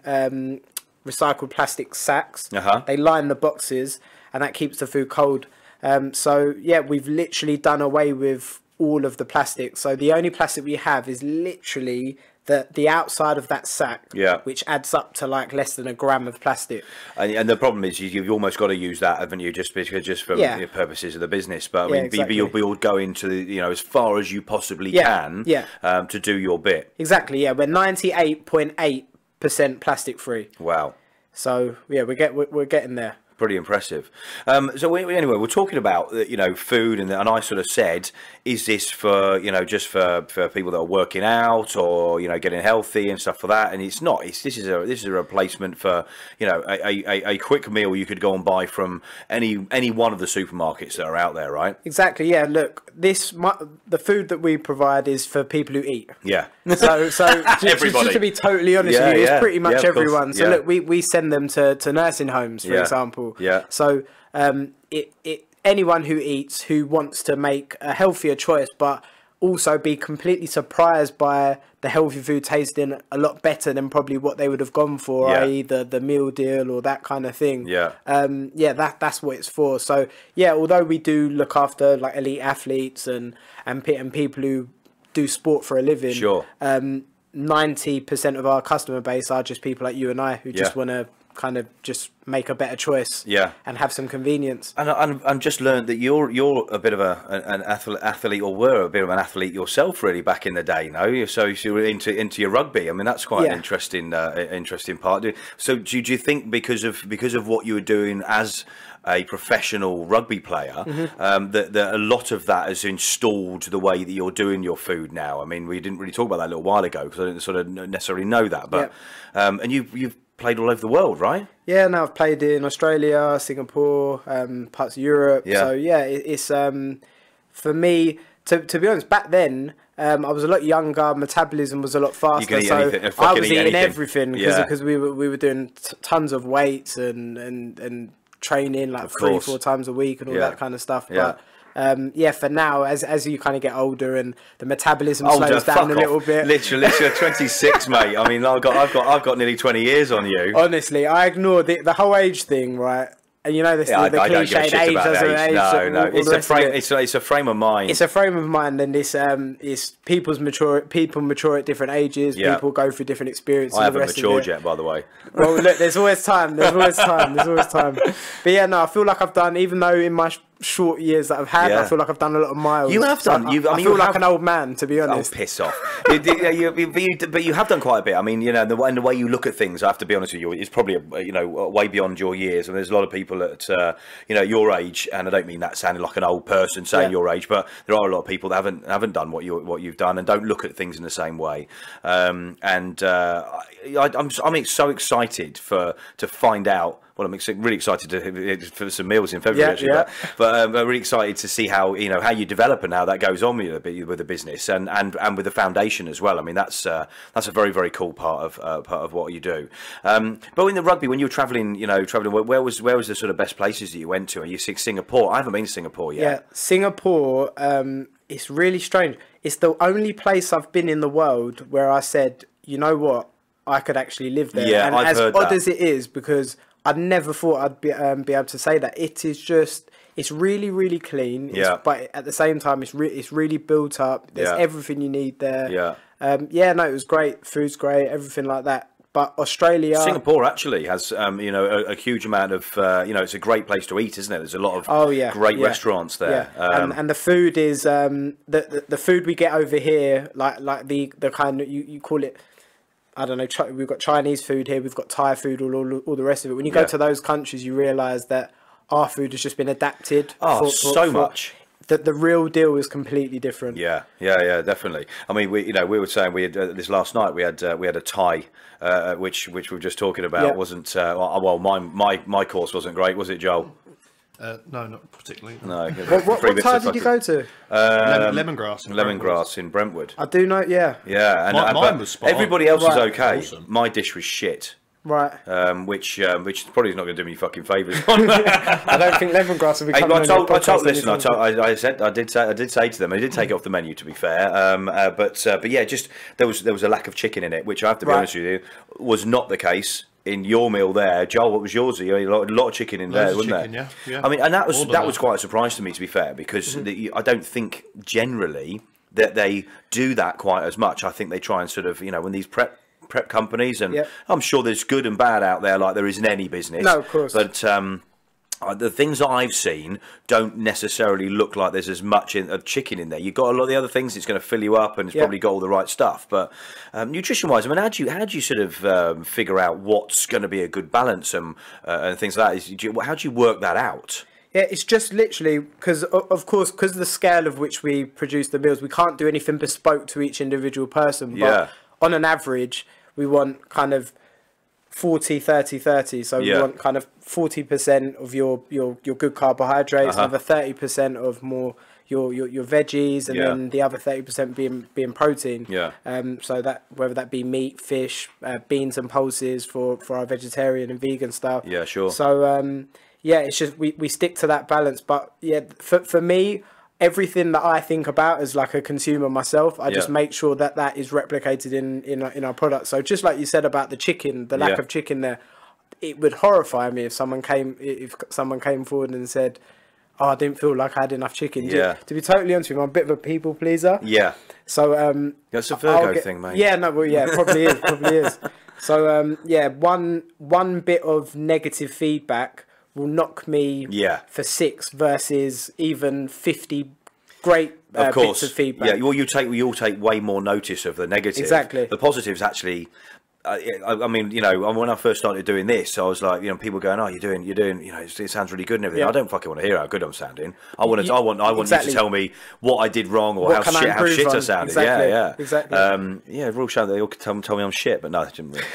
recycled plastic sacks. They line the boxes, and that keeps the food cold. We've literally done away with all of the plastic. So the only plastic we have is literally the outside of that sack, which adds up to like less than 1 gram of plastic. And the problem is you've almost got to use that, haven't you? Just for the purposes of the business. But I mean, exactly. You'll go into the, as far as you possibly can to do your bit. Exactly. Yeah, we're 98.8% plastic free. Wow. So we're getting there. Pretty impressive. Anyway, we're talking about food, and I sort of said, is this for just for people that are working out or getting healthy and stuff for that? And it's not. This is a replacement for a quick meal you could go and buy from any one of the supermarkets that are out there, right? Exactly. Yeah. Look, the food that we provide is for people who eat. Yeah. So just to be totally honest with you, it's pretty much everyone. So look, we send them to nursing homes, for example. Yeah. So anyone who eats, who wants to make a healthier choice, but also be completely surprised by the healthy food tasting a lot better than probably what they would have gone for, i.e. the meal deal or that kind of thing. That's what it's for. So although we do look after like elite athletes and people who do sport for a living, 90% of our customer base are just people like you and I who just want to kind of just make a better choice and have some convenience. And I'm just learned that you're a bit of an athlete, or were a bit of an athlete yourself, really, back in the day. So you were into your rugby. I mean, that's quite an interesting part. So do you think because of what you were doing as a professional rugby player, that a lot of that has installed the way that you're doing your food now? I mean, we didn't really talk about that a little while ago because I didn't sort of necessarily know that, but and you've played all over the world, right? Yeah, no, I've played in Australia, Singapore, parts of Europe. So it's for me, to be honest, back then I was a lot younger, metabolism was a lot faster, so I was eating everything because we were doing tons of weights and training like 3-4 times a week and all that kind of stuff. But for now, as you kind of get older and the metabolism slows down a little bit. Literally, you're 26, mate. I mean, I've got nearly 20 years on you. Honestly, I ignore the whole age thing, right? And the cliched age doesn't age. No. It's a frame of mind. It's a frame of mind, and it's people mature at different ages. People go through different experiences. I haven't matured yet, by the way. Well, look, there's always time. But I feel like I've done, even though in my short years that I've had, I feel like I've done a lot of miles. You have done. I feel like an old man, to be honest. Oh, piss off! But you have done quite a bit. I mean, the way you look at things, I have to be honest with you, it's probably way beyond your years. And there's a lot of people at your age, and I don't mean that sounding like an old person saying your age, but there are a lot of people that haven't done what you've done and don't look at things in the same way. I'm so excited to find out well, I'm really excited for some meals in February, actually, but I'm really excited to see how you develop and how that goes on with the business and with the foundation as well. I mean, that's a very, very cool part of what you do. But in the rugby, when you were traveling, where was the sort of best places that you went to? And you see Singapore. I haven't been to Singapore yet. Yeah, Singapore. It's really strange. It's the only place I've been in the world where I said, you know what, I could actually live there. Yeah, and I've heard as odd that. as it is, because I never thought I'd be able to say that. It is just, it's really, really clean. But at the same time, it's really built up. There's everything you need there. No, it was great. Food's great. Everything like that. But Australia, Singapore actually has, a huge amount of, it's a great place to eat, isn't it? There's a lot of great restaurants there. Yeah. And the food is the food we get over here, like the kind of you call it. I don't know. We've got Chinese food here. We've got Thai food. All the rest of it. When you go to those countries, you realise that our food has just been adapted. For much. The real deal is completely different. Yeah, definitely. I mean, we were saying we had this last night. We had a Thai, which we were just talking about. Wasn't my course wasn't great, was it, Joel? No, not particularly. No. What Thai did you go to? Lemongrass in Brentwood. I do know. Yeah. Yeah, and mine was spot on. everybody else was okay. Awesome. My dish was shit. Right. Which probably is not going to do me fucking favours. I don't think lemongrass will be coming. I did say to them, I did take it off the menu, to be fair. But yeah, just there was a lack of chicken in it, which I have to be honest with you, was not the case in your meal there. Joel, what was yours? You had a lot of chicken in there, wasn't there? Yeah. I mean, and that was quite a surprise to me, to be fair, because I don't think generally that they do that quite as much. I think they try and sort of, when these prep companies, and I'm sure there's good and bad out there, like there is in any business. No, of course. But the things that I've seen don't necessarily look like there's as much of chicken in there. You've got a lot of the other things it's going to fill you up, and it's probably got all the right stuff. But nutrition-wise, I mean, how do you sort of figure out what's going to be a good balance and things like that? How do you work that out? Yeah, it's just literally because, of course, because of the scale of which we produce the meals, we can't do anything bespoke to each individual person. But on an average, we want kind of 40, 30, 30. So we want kind of 40% of your good carbohydrates, another 30% of more your veggies, and then the other 30% being protein. So that whether that be meat, fish, beans and pulses for our vegetarian and vegan stuff. Yeah, sure. So it's just we stick to that balance. But yeah, for me, everything that I think about as like a consumer myself, I just make sure that is replicated in our product. So just like you said about the chicken, the lack of chicken there, it would horrify me if someone came forward and said, "Oh, I didn't feel like I had enough chicken." To be totally honest with you, I'm a bit of a people pleaser. Yeah. So that's a Virgo thing, mate. Yeah, no, well, yeah, probably is. So one bit of negative feedback will knock me for 6 versus even 50 great bits of feedback. Yeah, well, you'll take way more notice of the negative. Exactly. The positives actually. I mean, when I first started doing this, I was like, people going, "Oh, you're doing, it sounds really good and everything." I don't fucking want to hear how good I'm sounding. I want you to tell me what I did wrong or how shit I sounded. Exactly. Real show they all tell me I'm shit, but no, I didn't really.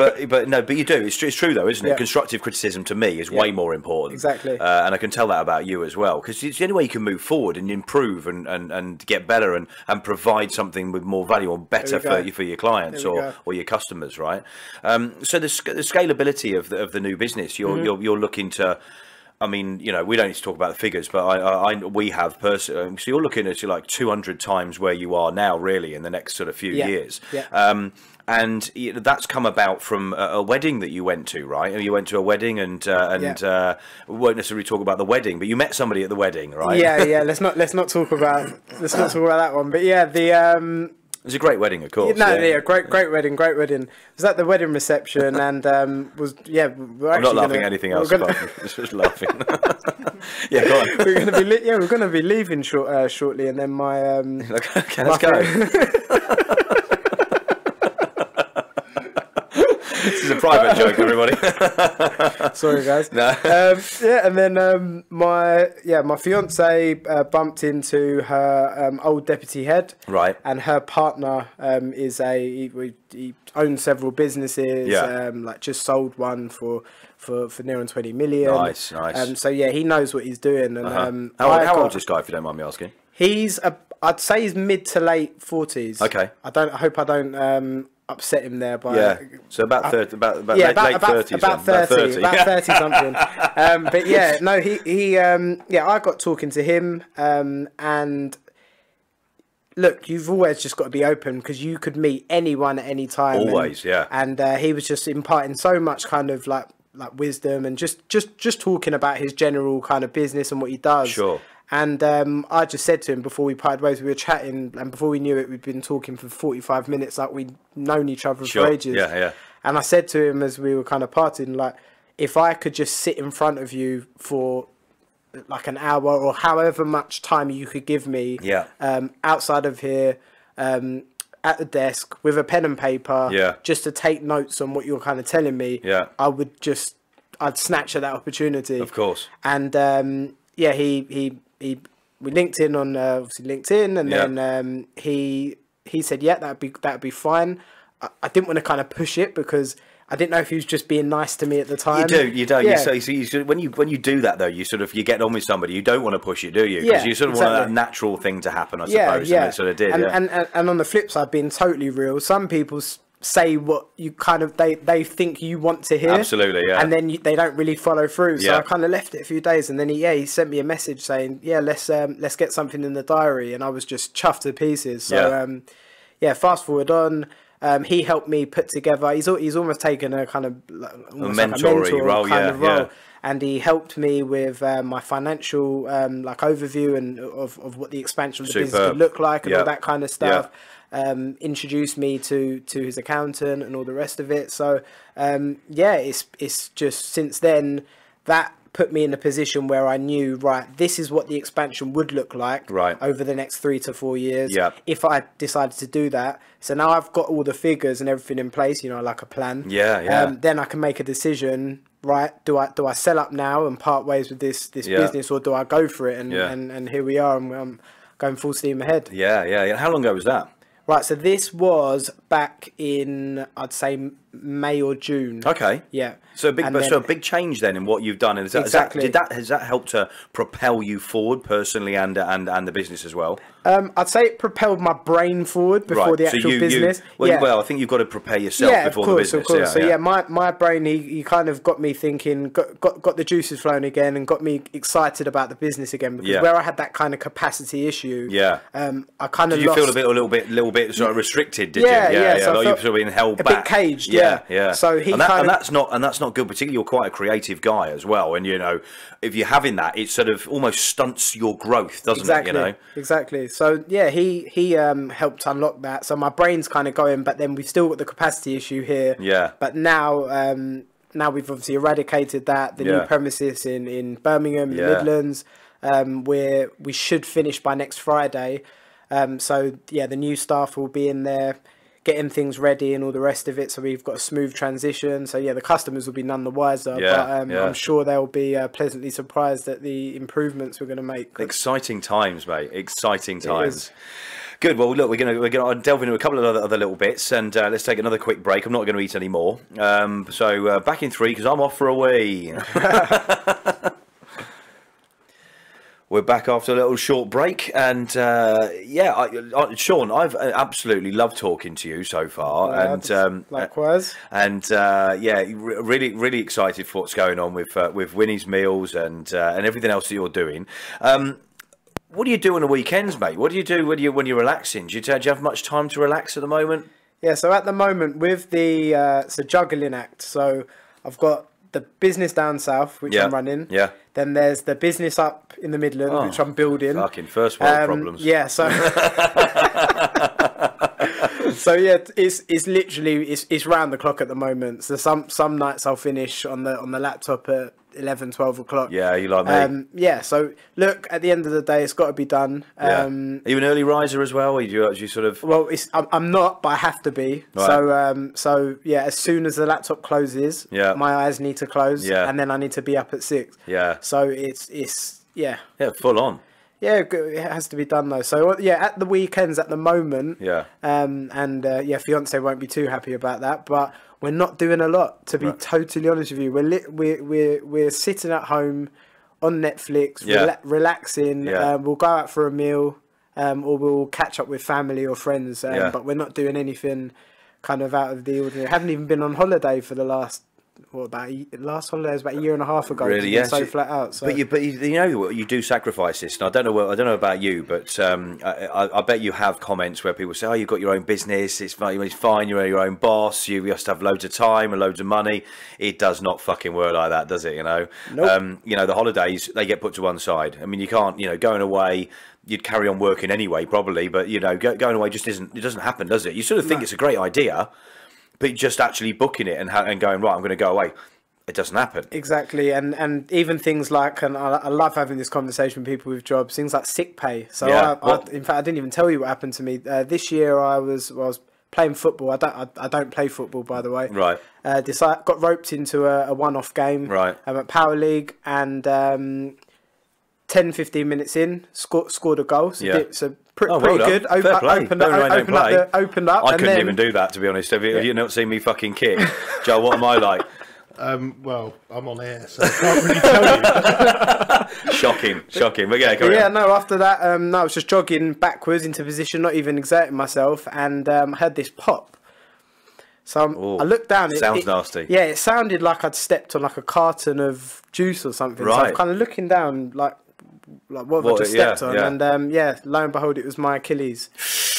but you do. It's true though, isn't it? Constructive criticism to me is way more important. Exactly. And I can tell that about you as well, because it's the only way you can move forward and improve and get better and provide something with more value or better for your clients or your customers. Right, so the scalability of the new business, you're looking to. I mean, we don't need to talk about the figures, but we have personally. So you're looking at like 200 times where you are now, really, in the next sort of few years. And that's come about from a wedding that you went to, right? You went to a wedding, and we won't necessarily talk about the wedding, but you met somebody at the wedding, right? Yeah. Let's not talk about that one. But yeah, it was a great wedding, of course. Great wedding. It was at the wedding reception, and I'm not laughing at anything else. Just laughing. Yeah, go on. We're going to be leaving shortly, and then my okay, let's go. This is a private joke, everybody. Sorry, guys. No. And then my fiance bumped into her old deputy head. Right. And her partner he owns several businesses. Like just sold one for for near on 20 million. Nice. So yeah, he knows what he's doing. And how old is this guy, if you don't mind me asking? I'd say he's mid to late 40s. Okay. I hope I don't upset him there, but so about 30, about late 30s, about 30 something. But yeah, no, he I got talking to him, and look, you've always just got to be open, because you could meet anyone at any time. Always, yeah. And he was just imparting so much kind of like wisdom, and just talking about his general kind of business and what he does. Sure. And I just said to him before we parted ways, we were chatting, and before we knew it, we'd been talking for 45 minutes, like we'd known each other for ages. Yeah. And I said to him as we were kind of parting, like, if I could just sit in front of you for like an hour or however much time you could give me, outside of here, at the desk with a pen and paper, just to take notes on what you're kind of telling me, I'd snatch at that opportunity. Of course. And we linked in on obviously LinkedIn, and then he said, that'd be fine. I didn't want to kind of push it, because I didn't know if he was just being nice to me at the time. You don't. Yeah. When you do that though, you get on with somebody. You don't want to push it, do you? Because you sort of want that natural thing to happen, I suppose. And it sort of did. And on the flip side, being totally real, some people say what you kind of they think you want to hear. Absolutely, yeah. And then they don't really follow through. So I kind of left it a few days, and then he sent me a message saying, let's get something in the diary, and I was just chuffed to pieces. So fast forward on. He helped me put together. He's almost taken a kind of mentor role, role. And he helped me with my financial overview and of what the expansion of the business could look like, and all that kind of stuff. Introduced me to his accountant and all the rest of it. So it's just since then that put me in a position where I knew, right, this is what the expansion would look like over the next 3 to 4 years if I decided to do that. So now I've got all the figures and everything in place, like a plan. Then I can make a decision, right? Do I sell up now and part ways with this business, or do I go for it? And here we are, and I'm going full steam ahead. How long ago was that? Right, so this was back in, I'd say, May or June. Okay. Yeah. So a big change then in what you've done. And has that helped to propel you forward personally and the business as well? I'd say it propelled my brain forward before the actual business. Well, I think you've got to prepare yourself before the business. Of course. So my brain, he kind of got me thinking, got the juices flowing again, and got me excited about the business again, because where I had that kind of capacity issue, I kind of feel a little bit sort of restricted, did you? So like you've sort of been held back, a bit caged. Yeah. So that's not good. Particularly, you're quite a creative guy as well, and if you're having that, it sort of almost stunts your growth, doesn't it? Exactly. So he helped unlock that. So my brain's kind of going, but then we've still got the capacity issue here. Yeah. But now we've obviously eradicated that. The new premises in Birmingham, in the Midlands, where we should finish by next Friday. So the new staff will be in there, getting things ready and all the rest of it, so we've got a smooth transition. So the customers will be none the wiser, but I'm sure they'll be pleasantly surprised at the improvements we're going to make. Exciting times, mate. Exciting times. Good. Well, look, we're gonna delve into a couple of other little bits, and let's take another quick break. I'm not going to eat any more. So back in 3, because I'm off for a wee. We're back after a little short break, and Shaun, I've absolutely loved talking to you so far, and likewise. And really excited for what's going on with Winnie's Meals and everything else that you're doing. What do you do on the weekends, mate? What do you do when you're relaxing? Do you have much time to relax at the moment? Yeah, so at the moment with the it's a juggling act. So I've got the business down south, which I'm running. Yeah. Then there's the business up in the Midlands, which I'm building. Fucking first world problems. Yeah, so it's literally it's round the clock at the moment. So some nights I'll finish on the laptop at 11, 12 o'clock. Yeah, you like me. So look, at the end of the day, it's got to be done. Are you an early riser as well? Or do you sort of? Well, I'm not, but I have to be. Right. So as soon as the laptop closes, my eyes need to close, and then I need to be up at 6. Yeah. So it's full on. Yeah, it has to be done though. So at the weekends at the moment, fiance won't be too happy about that, but we're not doing a lot, to be totally honest with you. We're sitting at home on Netflix, relaxing. We'll go out for a meal, or we'll catch up with family or friends. But we're not doing anything kind of out of the ordinary. Haven't even been on holiday for the last last holiday was about a year and a half ago. Really, yeah. So flat out. So. But you know what, you do sacrifice this. And I don't know about you, but I bet you have comments where people say, "Oh, you've got your own business. It's fine. You're your own boss. You just have loads of time and loads of money." It does not fucking work like that, does it? You know. Nope. The holidays, they get put to one side. I mean, you can't. Going away. You'd carry on working anyway, probably. But going away just isn't. It doesn't happen, does it? You sort of think it's a great idea. But just actually booking it and going, right, I'm going to go away, it doesn't happen. Exactly, and even things like, and I love having this conversation with people with jobs, things like sick pay. So in fact, I didn't even tell you what happened to me this year. I was playing football. I don't play football, by the way. Right. Got roped into a one-off game. Right. At Power League, and 10-15 minutes in, scored a goal. So pretty good. Opened up. I couldn't even do that, to be honest. Have you not seen me fucking kick? Joe, what am I like? Well, I'm on air, so I can't really tell you. Shocking. But yeah, no, after that, I was just jogging backwards into position, not even exerting myself, and I heard this pop. So I looked down. Sounds nasty. Yeah, it sounded like I'd stepped on like a carton of juice or something. Right. So I'm kind of looking down, like what have I just stepped on? Yeah. And lo and behold, it was my Achilles,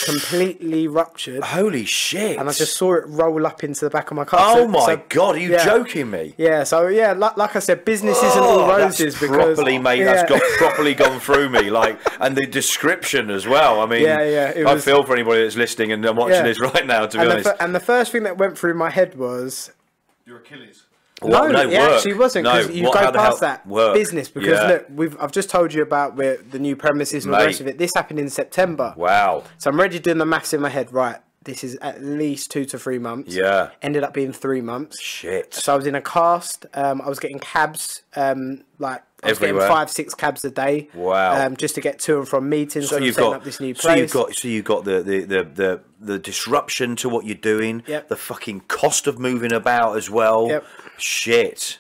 completely ruptured. Holy shit! And I just saw it roll up into the back of my car. Oh my god, are you joking me? Yeah, so like I said, business isn't all roses. That's because properly, mate, that's got properly gone through me, and the description as well. I mean, I feel for anybody that's listening and watching this right now, to be honest. And the first thing that went through my head was your Achilles. No, it actually wasn't, because you go past that business, because look, I've just told you about the new premises and all the rest of it. This happened in September. Wow. So I'm already doing the maths in my head. Right, this is at least 2 to 3 months. Yeah. Ended up being 3 months. Shit. So I was in a cast. I was getting cabs, I was getting 5-6 cabs a day. Wow. Just to get to and from meetings. So you've got up this new place. So you've got the disruption to what you're doing. Yep. The fucking cost of moving about as well. Yep. Shit.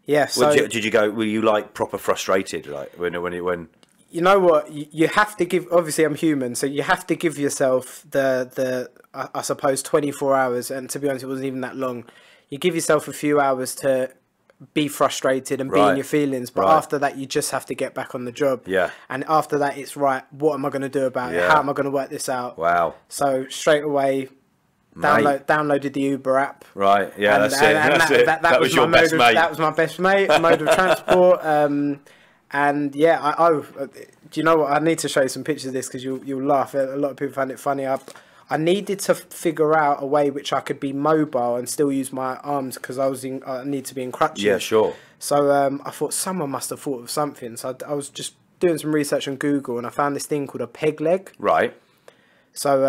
Yeah. So did you go? Were you proper frustrated? When you know what, you have to give. Obviously, I'm human, so you have to give yourself the I suppose 24 hours. And to be honest, it wasn't even that long. You give yourself a few hours to be frustrated and be in your feelings, but after that, you just have to get back on the job. Yeah. And after that, it's right. What am I going to do about it? How am I going to work this out? Wow. So straight away, downloaded the Uber app. Right. Yeah. That was your best mate. That was my best mate. Mode of transport. And do you know what? I need to show you some pictures of this because you'll laugh. A lot of people find it funny. I needed to figure out a way which I could be mobile and still use my arms, because I need to be in crutches. Yeah, sure. So I thought someone must have thought of something. So I was just doing some research on Google, and I found this thing called a peg leg. Right. So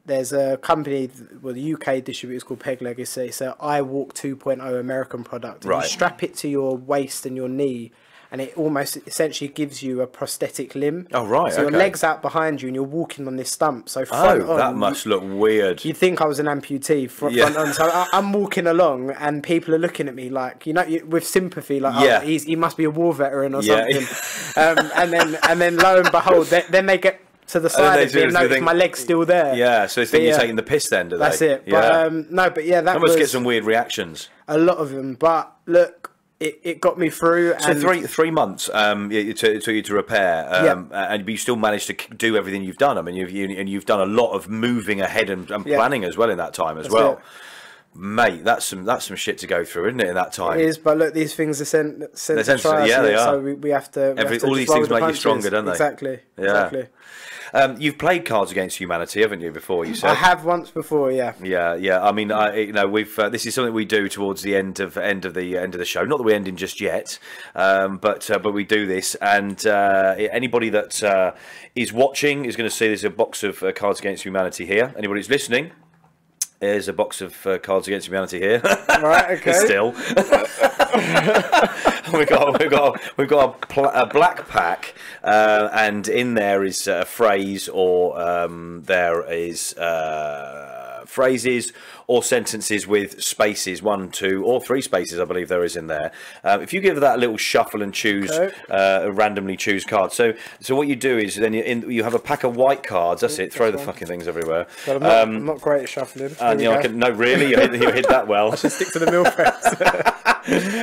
there's a company, the UK distributor is called Peg Leg. It's a iWalk 2.0 American product. And you strap it to your waist and your knee, and it almost essentially gives you a prosthetic limb. Oh, right. So your leg's out behind you and you're walking on this stump. So front on, that must look weird. You'd think I was an amputee front on. So I'm walking along and people are looking at me like, with sympathy, like, he must be a war veteran or something. And then lo and behold, then they get to the side of me and notice my leg's still there. Yeah, so they think you're taking the piss then, do they? That's it. Yeah. But that must was get some weird reactions. A lot of them. But look, it got me through. So 3 months it took you to repair, and you still managed to do everything you've done. I mean, you've done a lot of moving ahead and planning as well in that time as well. Mate, that's some shit to go through, isn't it? In that time, it is. But look, these things are sent to try us, they are. So we have to. All these things make you stronger, don't they? Exactly. Yeah. Exactly. You've played Cards Against Humanity, haven't you? Before, you said. I have once before, yeah. Yeah. I mean, we've this is something we do towards the end of the show. Not that we're ending just yet, but we do this, and anybody that is watching is going to see there's a box of Cards Against Humanity here. Anybody who's listening, there's a box of Cards Against Humanity here. Right. Okay. Still. we've got a black pack, and in there is a phrase, or there is phrases or sentences with spaces, 1, 2, or 3 spaces, I believe there is in there. If you give that a little shuffle and choose, randomly choose cards. So what you do is then you have a pack of white cards. That's it. Throw the fucking things everywhere. But I'm not great at shuffling. No, really, you hit that well. I should stick to the meal preps.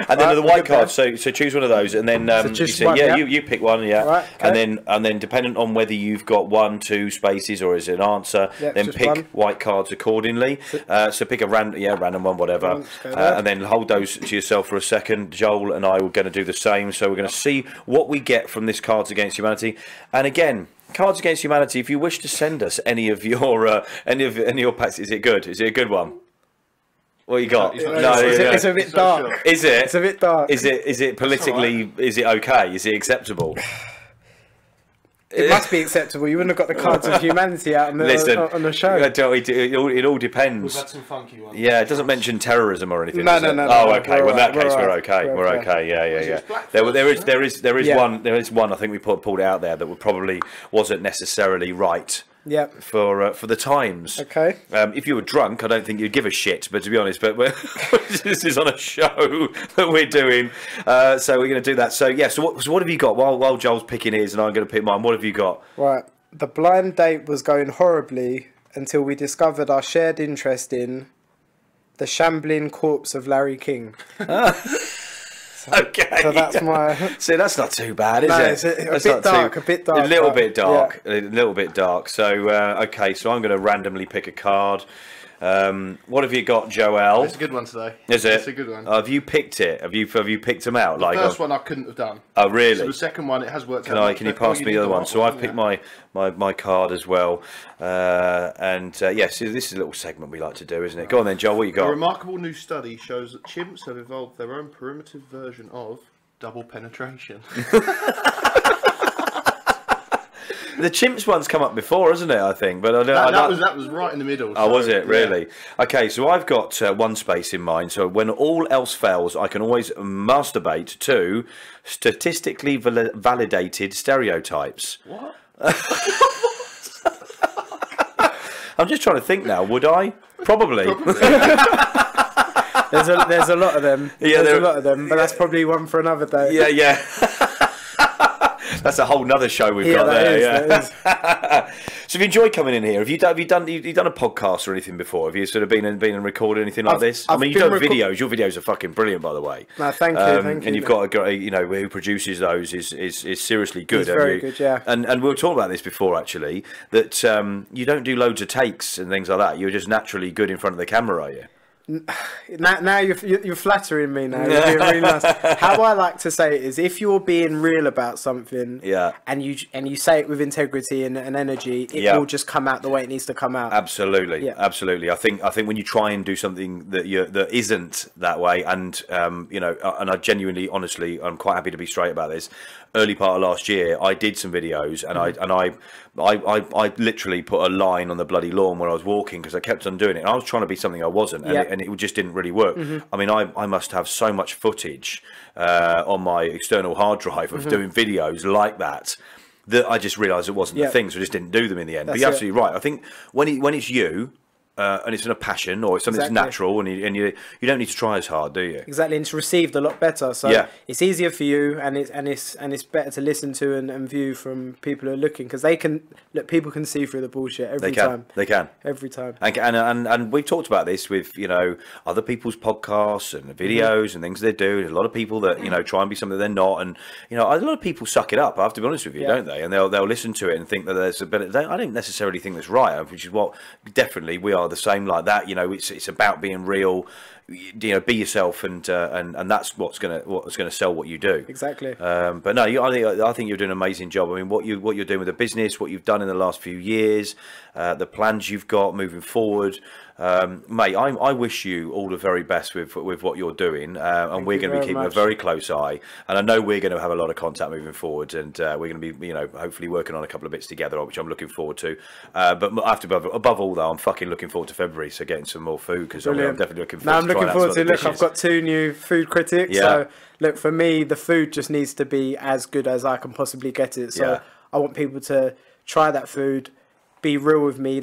And then the white cards. So choose one of those, and then you say, you pick one, Right, okay. and then depending on whether you've got 1, 2 spaces or is it an answer, then pick one. white cards accordingly. So pick a random one, whatever, and then hold those to yourself for a second. Joel and I were going to do the same, so we're going to see what we get from this Cards Against Humanity. And again, Cards Against Humanity, if you wish to send us any of your packs, is it good? Is it a good one? What you got? It's a bit dark. Is it? It's a bit dark. Is it politically? Is it okay? Is it acceptable? It must be acceptable. You wouldn't have got the Cards of Humanity out on the show. It all depends. We've had some funky ones. Yeah, it doesn't mention terrorism or anything. No. Oh, okay. Well, in that case, we're okay. We're okay. Yeah. There is one. I think we pulled it out there that probably wasn't necessarily right. Yeah. For the times. Okay. If you were drunk, I don't think you'd give a shit. But to be honest, this is on a show that we're doing, so we're going to do that. So yeah. So what have you got? While Joel's picking his and I'm going to pick mine. What have you got? Right. The blind date was going horribly until we discovered our shared interest in the shambling corpse of Larry King. Okay. So that's my. See, that's not too bad, is it? It's a bit dark. A little bit dark. Yeah. A little bit dark. So okay, so I'm going to randomly pick a card. What have you got, Joel? It's a good one today. Is it? It's a good one. Have you picked it? Have you picked them out? The first one I couldn't have done. Oh, really? So the second one, it has worked out. Can you pass me the other one? So I've picked my card as well. So this is a little segment we like to do, isn't it? Go on then, Joel. What you got? A remarkable new study shows that chimps have evolved their own primitive version of double penetration. The chimps one's come up before, hasn't it? I think, but that was right in the middle. Oh, was it really? Yeah. Okay, so I've got one space in mind. So when all else fails, I can always masturbate to statistically validated stereotypes. What? I'm just trying to think now. Would I? Probably. There's a lot of them. Yeah, there's a lot of them, but that's probably one for another day. Yeah. That's a whole nother show we've got there. That is. So, have you enjoyed coming in here? Have you done a podcast or anything before? Have you sort of been and recorded anything like this? I mean, you've done videos. Your videos are fucking brilliant, by the way. No, thank you. And you've got a great, who produces those is seriously good. He's very good, yeah. And we were talking about this before, actually, that you don't do loads of takes and things like that. You're just naturally good in front of the camera, are you? Now you're flattering me. Now you're being really nice. How I like to say it is, if you're being real about something, and you say it with integrity and energy, it will just come out the way it needs to come out. Absolutely, absolutely. I think when you try and do something that isn't that way, and and I genuinely, honestly, I'm quite happy to be straight about this. Early part of last year, I did some videos, and I literally put a line on the bloody lawn where I was walking because I kept on doing it. And I was trying to be something I wasn't, and it just didn't really work. I mean, I must have so much footage on my external hard drive of doing videos like that I just realised it wasn't the thing, so I just didn't do them in the end. But you're absolutely right. I think when it's you. And it's in a passion or it's something that's natural, and you don't need to try as hard, do you? Exactly, and it's received a lot better. So it's easier for you, and it's better to listen to and view from people who are looking, because people can see through the bullshit every time. They can every time. And we've talked about this with other people's podcasts and videos and things they do. There's a lot of people that try and be something they're not, and a lot of people suck it up. I have to be honest with you, don't they? And they'll listen to it and think that there's a bit. I don't necessarily think that's right, which is what definitely we are the same like that. It's about being real. Be yourself, and that's what's gonna sell what you do. Exactly. But no, I think you're doing an amazing job. I mean, what you're doing with the business, what you've done in the last few years, the plans you've got moving forward, mate. I wish you all the very best with what you're doing, and we're going to be keeping a very close eye. And I know we're going to have a lot of contact moving forward, and we're going to be hopefully working on a couple of bits together, which I'm looking forward to. But above all though, I'm fucking looking forward to February, so getting some more food, because I'm definitely looking forward. I'm looking forward to it. Look, I've got 2 new food critics. So look, for me, the food just needs to be as good as I can possibly get it. So I want people to try that food, be real with me.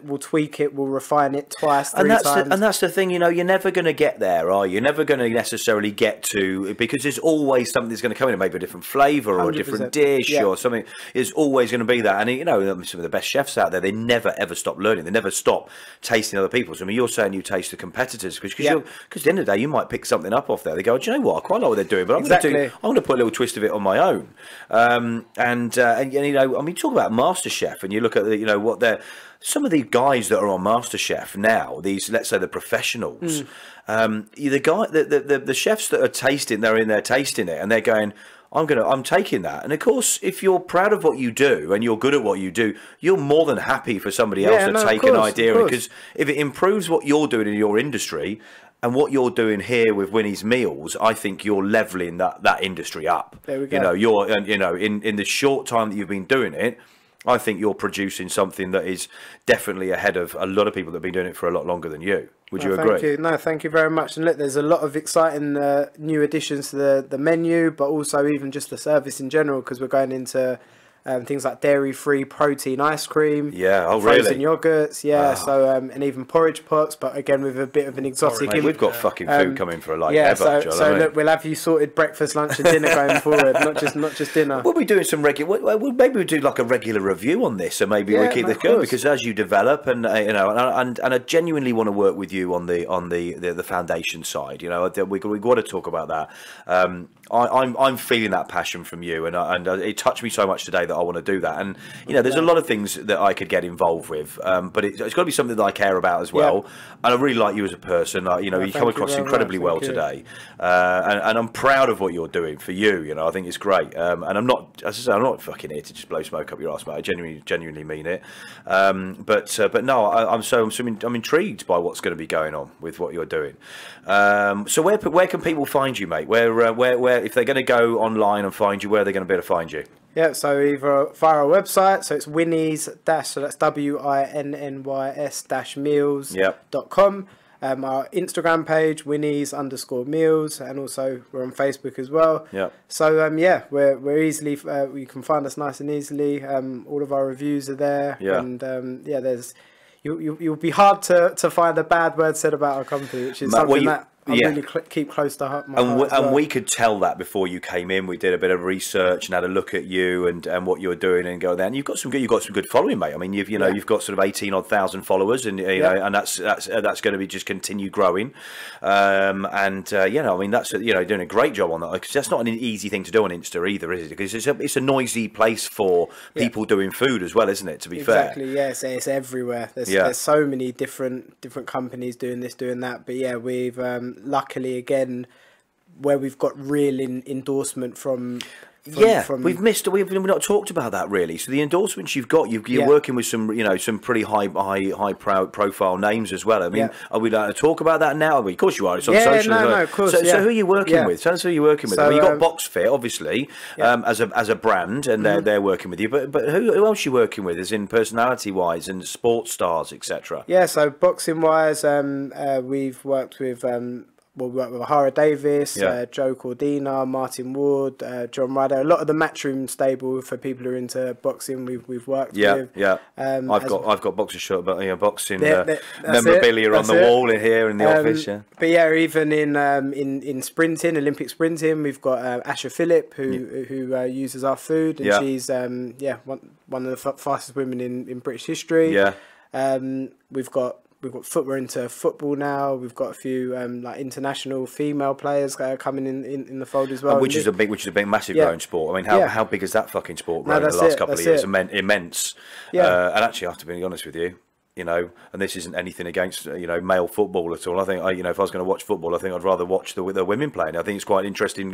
We'll tweak it. We'll refine it twice, three times. And that's the thing. You know, you're never going to get there, are you? You're never going to necessarily get to, because there's always something that's going to come in, maybe a different flavour or a different dish or something. There's always going to be that. And you know, some of the best chefs out there, they never ever stop learning. They never stop tasting other people's. I mean, you're saying you taste the competitors because at the end of the day, you might pick something up off there. They go, do you know what? I quite like what they're doing, but I'm going to put a little twist of it on my own. And you know, I mean, talk about MasterChef, and you look at you know what they're. Some of the guys that are on MasterChef now, these, let's say, the professionals, the chefs that are tasting, they're in there tasting it, and they're going, I'm taking that. And of course, if you're proud of what you do and you're good at what you do, you're more than happy for somebody else to take an idea, because if it improves what you're doing in your industry and what you're doing here with Winnie's Meals, I think you're leveling that industry up. There we go. You know, in the short time that you've been doing it, I think you're producing something that is definitely ahead of a lot of people that have been doing it for a lot longer than you. Would you agree? Thank you. No, thank you very much. And look, there's a lot of exciting new additions to the menu, but also even just the service in general, because we're going into things like dairy-free protein ice cream, frozen yogurts, so and even porridge pots, but again with a bit of an exotic. We've got fucking food coming for a like ever. So look, we'll have you sorted breakfast, lunch, and dinner going forward, not just dinner. We'll be doing some regular. Maybe we'll do like a regular review on this, and maybe we'll keep this going, because as you develop, and you know, and I genuinely want to work with you on the foundation side. You know, we got to talk about that. I'm feeling that passion from you, and it touched me so much today that I want to do that. And you know, there's a lot of things that I could get involved with, but it's got to be something that I care about as well. And I really like you as a person. You know, you come across incredibly well today, and I'm proud of what you're doing for you. You know, I think it's great. And I'm not, as I say, I'm not fucking here to just blow smoke up your ass, mate. I genuinely mean it. But no, I'm intrigued by what's going to be going on with what you're doing. So where can people find you, mate? Where if they're going to go online and find you, where are they going to be able to find you? Yeah, so either via our website, so it's Winnie's so that's WINNYS-meals.com. Our Instagram page, Winnie's_meals, and also we're on Facebook as well. Yeah. So we're easily you can find us nice and easily. All of our reviews are there. Yeah. And there's you'll be hard to find a bad word said about our company, which is something that I really keep close to heart. And we could tell that before you came in. We did a bit of research and had a look at you and what you were doing, and go there. And you've got some good following, mate. I mean, you've got sort of 18,000 followers, and you know, and that's going to be just continue growing. I mean, that's doing a great job on that, because that's not an easy thing to do on Insta either, is it? Because it's a noisy place for people doing food as well, isn't it? To be fair, exactly. Yeah, it's everywhere. There's so many different companies doing this, doing that. But we've luckily, again, where we've got real endorsement from we've not talked about that really. So the endorsements you've got, you're working with some pretty high profile names as well. I mean, are we allowed to talk about that now? Of course you are. It's on social. No, of course. So who are you working with? Tell us who you're working with. So, I mean, you've got BoxFit, obviously, as a brand, and they're working with you. But who else are you working with? As in personality wise and sports stars, etc. Yeah. So boxing wise, we've worked with. We work with Hara Davis, Joe Cordina, Martin Ward, John Ryder. A lot of the Matchroom stable for people who are into boxing. We've worked with. I've got boxing shirt, but boxing memorabilia on the wall in here in the office. Yeah. But even in sprinting, Olympic sprinting, we've got Asha Phillip who uses our food, and she's one of the fastest women in British history. Yeah. We've got footwear into football now. We've got a few like international female players coming in the fold as well. Which is a big, massive growing sport. I mean, how big has that fucking sport grown in the last couple of years? Immense. Yeah. And actually, I have to be honest with you, and this isn't anything against male football at all. I think if I was going to watch football, I think I'd rather watch the women playing. I think it's quite an interesting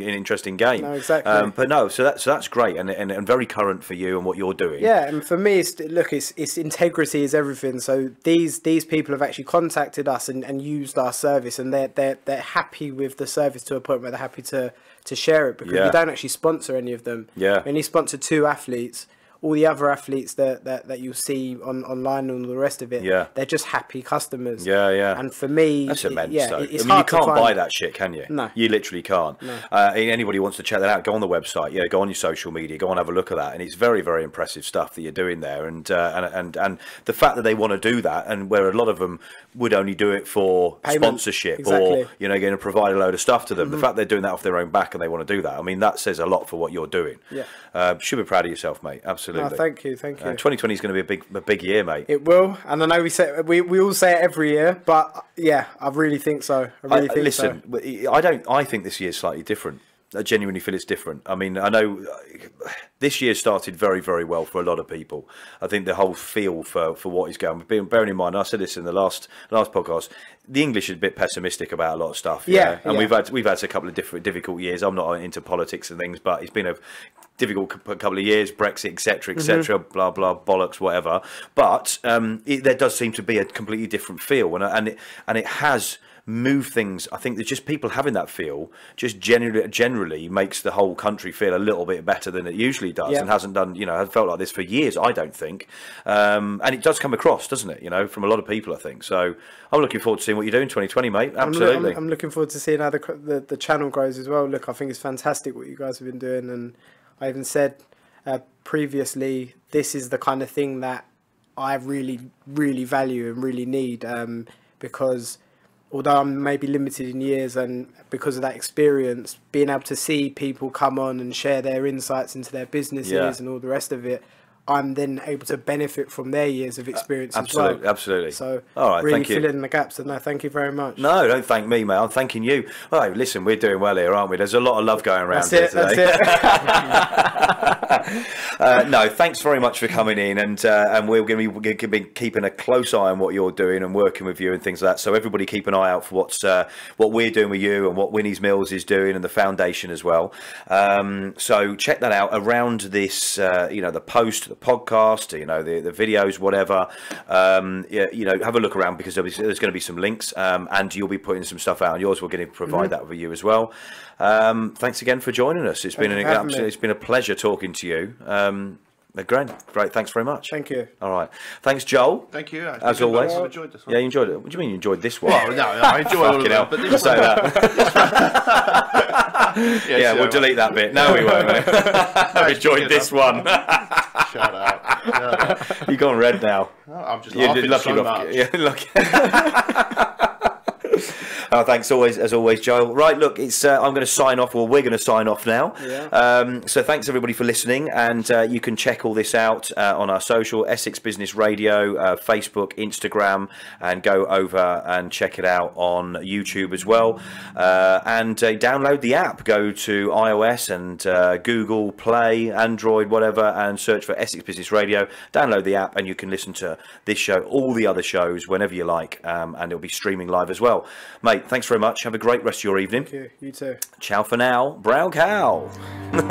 game. No, exactly. But no, so that's great and very current for you and what you're doing. Yeah, and for me, it's integrity is everything. So these people have actually contacted us and used our service, and they're happy with the service to a point where they're happy to share it, because we don't actually sponsor any of them. Yeah. We only sponsor 2 athletes. all the other athletes that you'll see online and all the rest of it, they're just happy customers. Yeah. And for me, that's immense. It's you can't buy that shit, can you? No, you literally can't. No. Anybody wants to check that out, go on the website. Go on your social media, go and have a look at that, and it's very, very impressive stuff that you're doing there. And the fact that they want to do that, and where a lot of them would only do it for sponsorship or going to provide a load of stuff to them. The fact they're doing that off their own back and they want to do that, I mean, that says a lot for what you're doing. Should be proud of yourself, mate. Absolutely. No, thank you. 2020 is going to be a big year, mate. It will, and I know we all say it every year, but yeah, I really think so. I think this year's slightly different. I genuinely feel it's different. I mean, I know this year started very, very well for a lot of people. I think the whole feel for what is going. Bearing in mind, I said this in the last podcast, the English is a bit pessimistic about a lot of stuff. And we've had a couple of difficult years. I'm not into politics and things, but it's been a difficult couple of years, Brexit, etc., blah blah bollocks, whatever. But there does seem to be a completely different feel, and it has move things. I think that just people having that feel just generally makes the whole country feel a little bit better than it usually does, and hasn't done, has felt like this for years, I don't think. And it does come across, doesn't it, from a lot of people, I think. So I'm looking forward to seeing what you do in 2020, mate. Absolutely. I'm looking forward to seeing how the channel grows as well. Look, I think it's fantastic what you guys have been doing, and I even said previously, this is the kind of thing that I really, really value and really need, because although I'm maybe limited in years, and because of that experience, being able to see people come on and share their insights into their businesses and all the rest of it, I'm then able to benefit from their years of experience as well. Absolutely. So, all right, really thank you. fill in the gaps. And no, thank you very much. No, don't thank me, mate. I'm thanking you. All right, listen, we're doing well here, aren't we? There's a lot of love going around here today. That's it. No, thanks very much for coming in, and we're going to be keeping a close eye on what you're doing and working with you and things like that. So everybody keep an eye out for what we're doing with you and what Winnie's Mills is doing, and the foundation as well. So check that out around this, the post, the podcast, the videos, whatever. Have a look around, because there's going to be some links, and you'll be putting some stuff out on yours. We're going to provide that for you as well. Thanks again for joining us. It's been it's been a pleasure talking to you. Great. Thanks very much. Thank you. All right. Thanks, Joel. Thank you. As always. I enjoyed this one. Yeah, you enjoyed it. What do you mean you enjoyed this one? Well, no, I enjoyed all of it, but this say that. We'll delete that bit. No, we won't. I enjoyed this one. Shut up. You've gone red now. No, I'm just laughing so much. Yeah, lucky. Thanks as always, Joel. Right, look, it's I'm going to sign off. Well, we're going to sign off now. Yeah. So thanks everybody for listening, and you can check all this out on our social, Essex Business Radio, Facebook, Instagram, and go over and check it out on YouTube as well. And download the app. Go to iOS and Google Play, Android, whatever, and search for Essex Business Radio. Download the app, and you can listen to this show, all the other shows, whenever you like, and it'll be streaming live as well. Mate, thanks very much. Have a great rest of your evening. Thank you. You too. Ciao for now. Brown cow. You've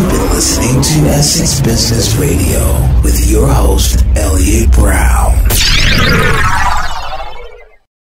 been listening to Essex Business Radio with your host, Elliot Browne.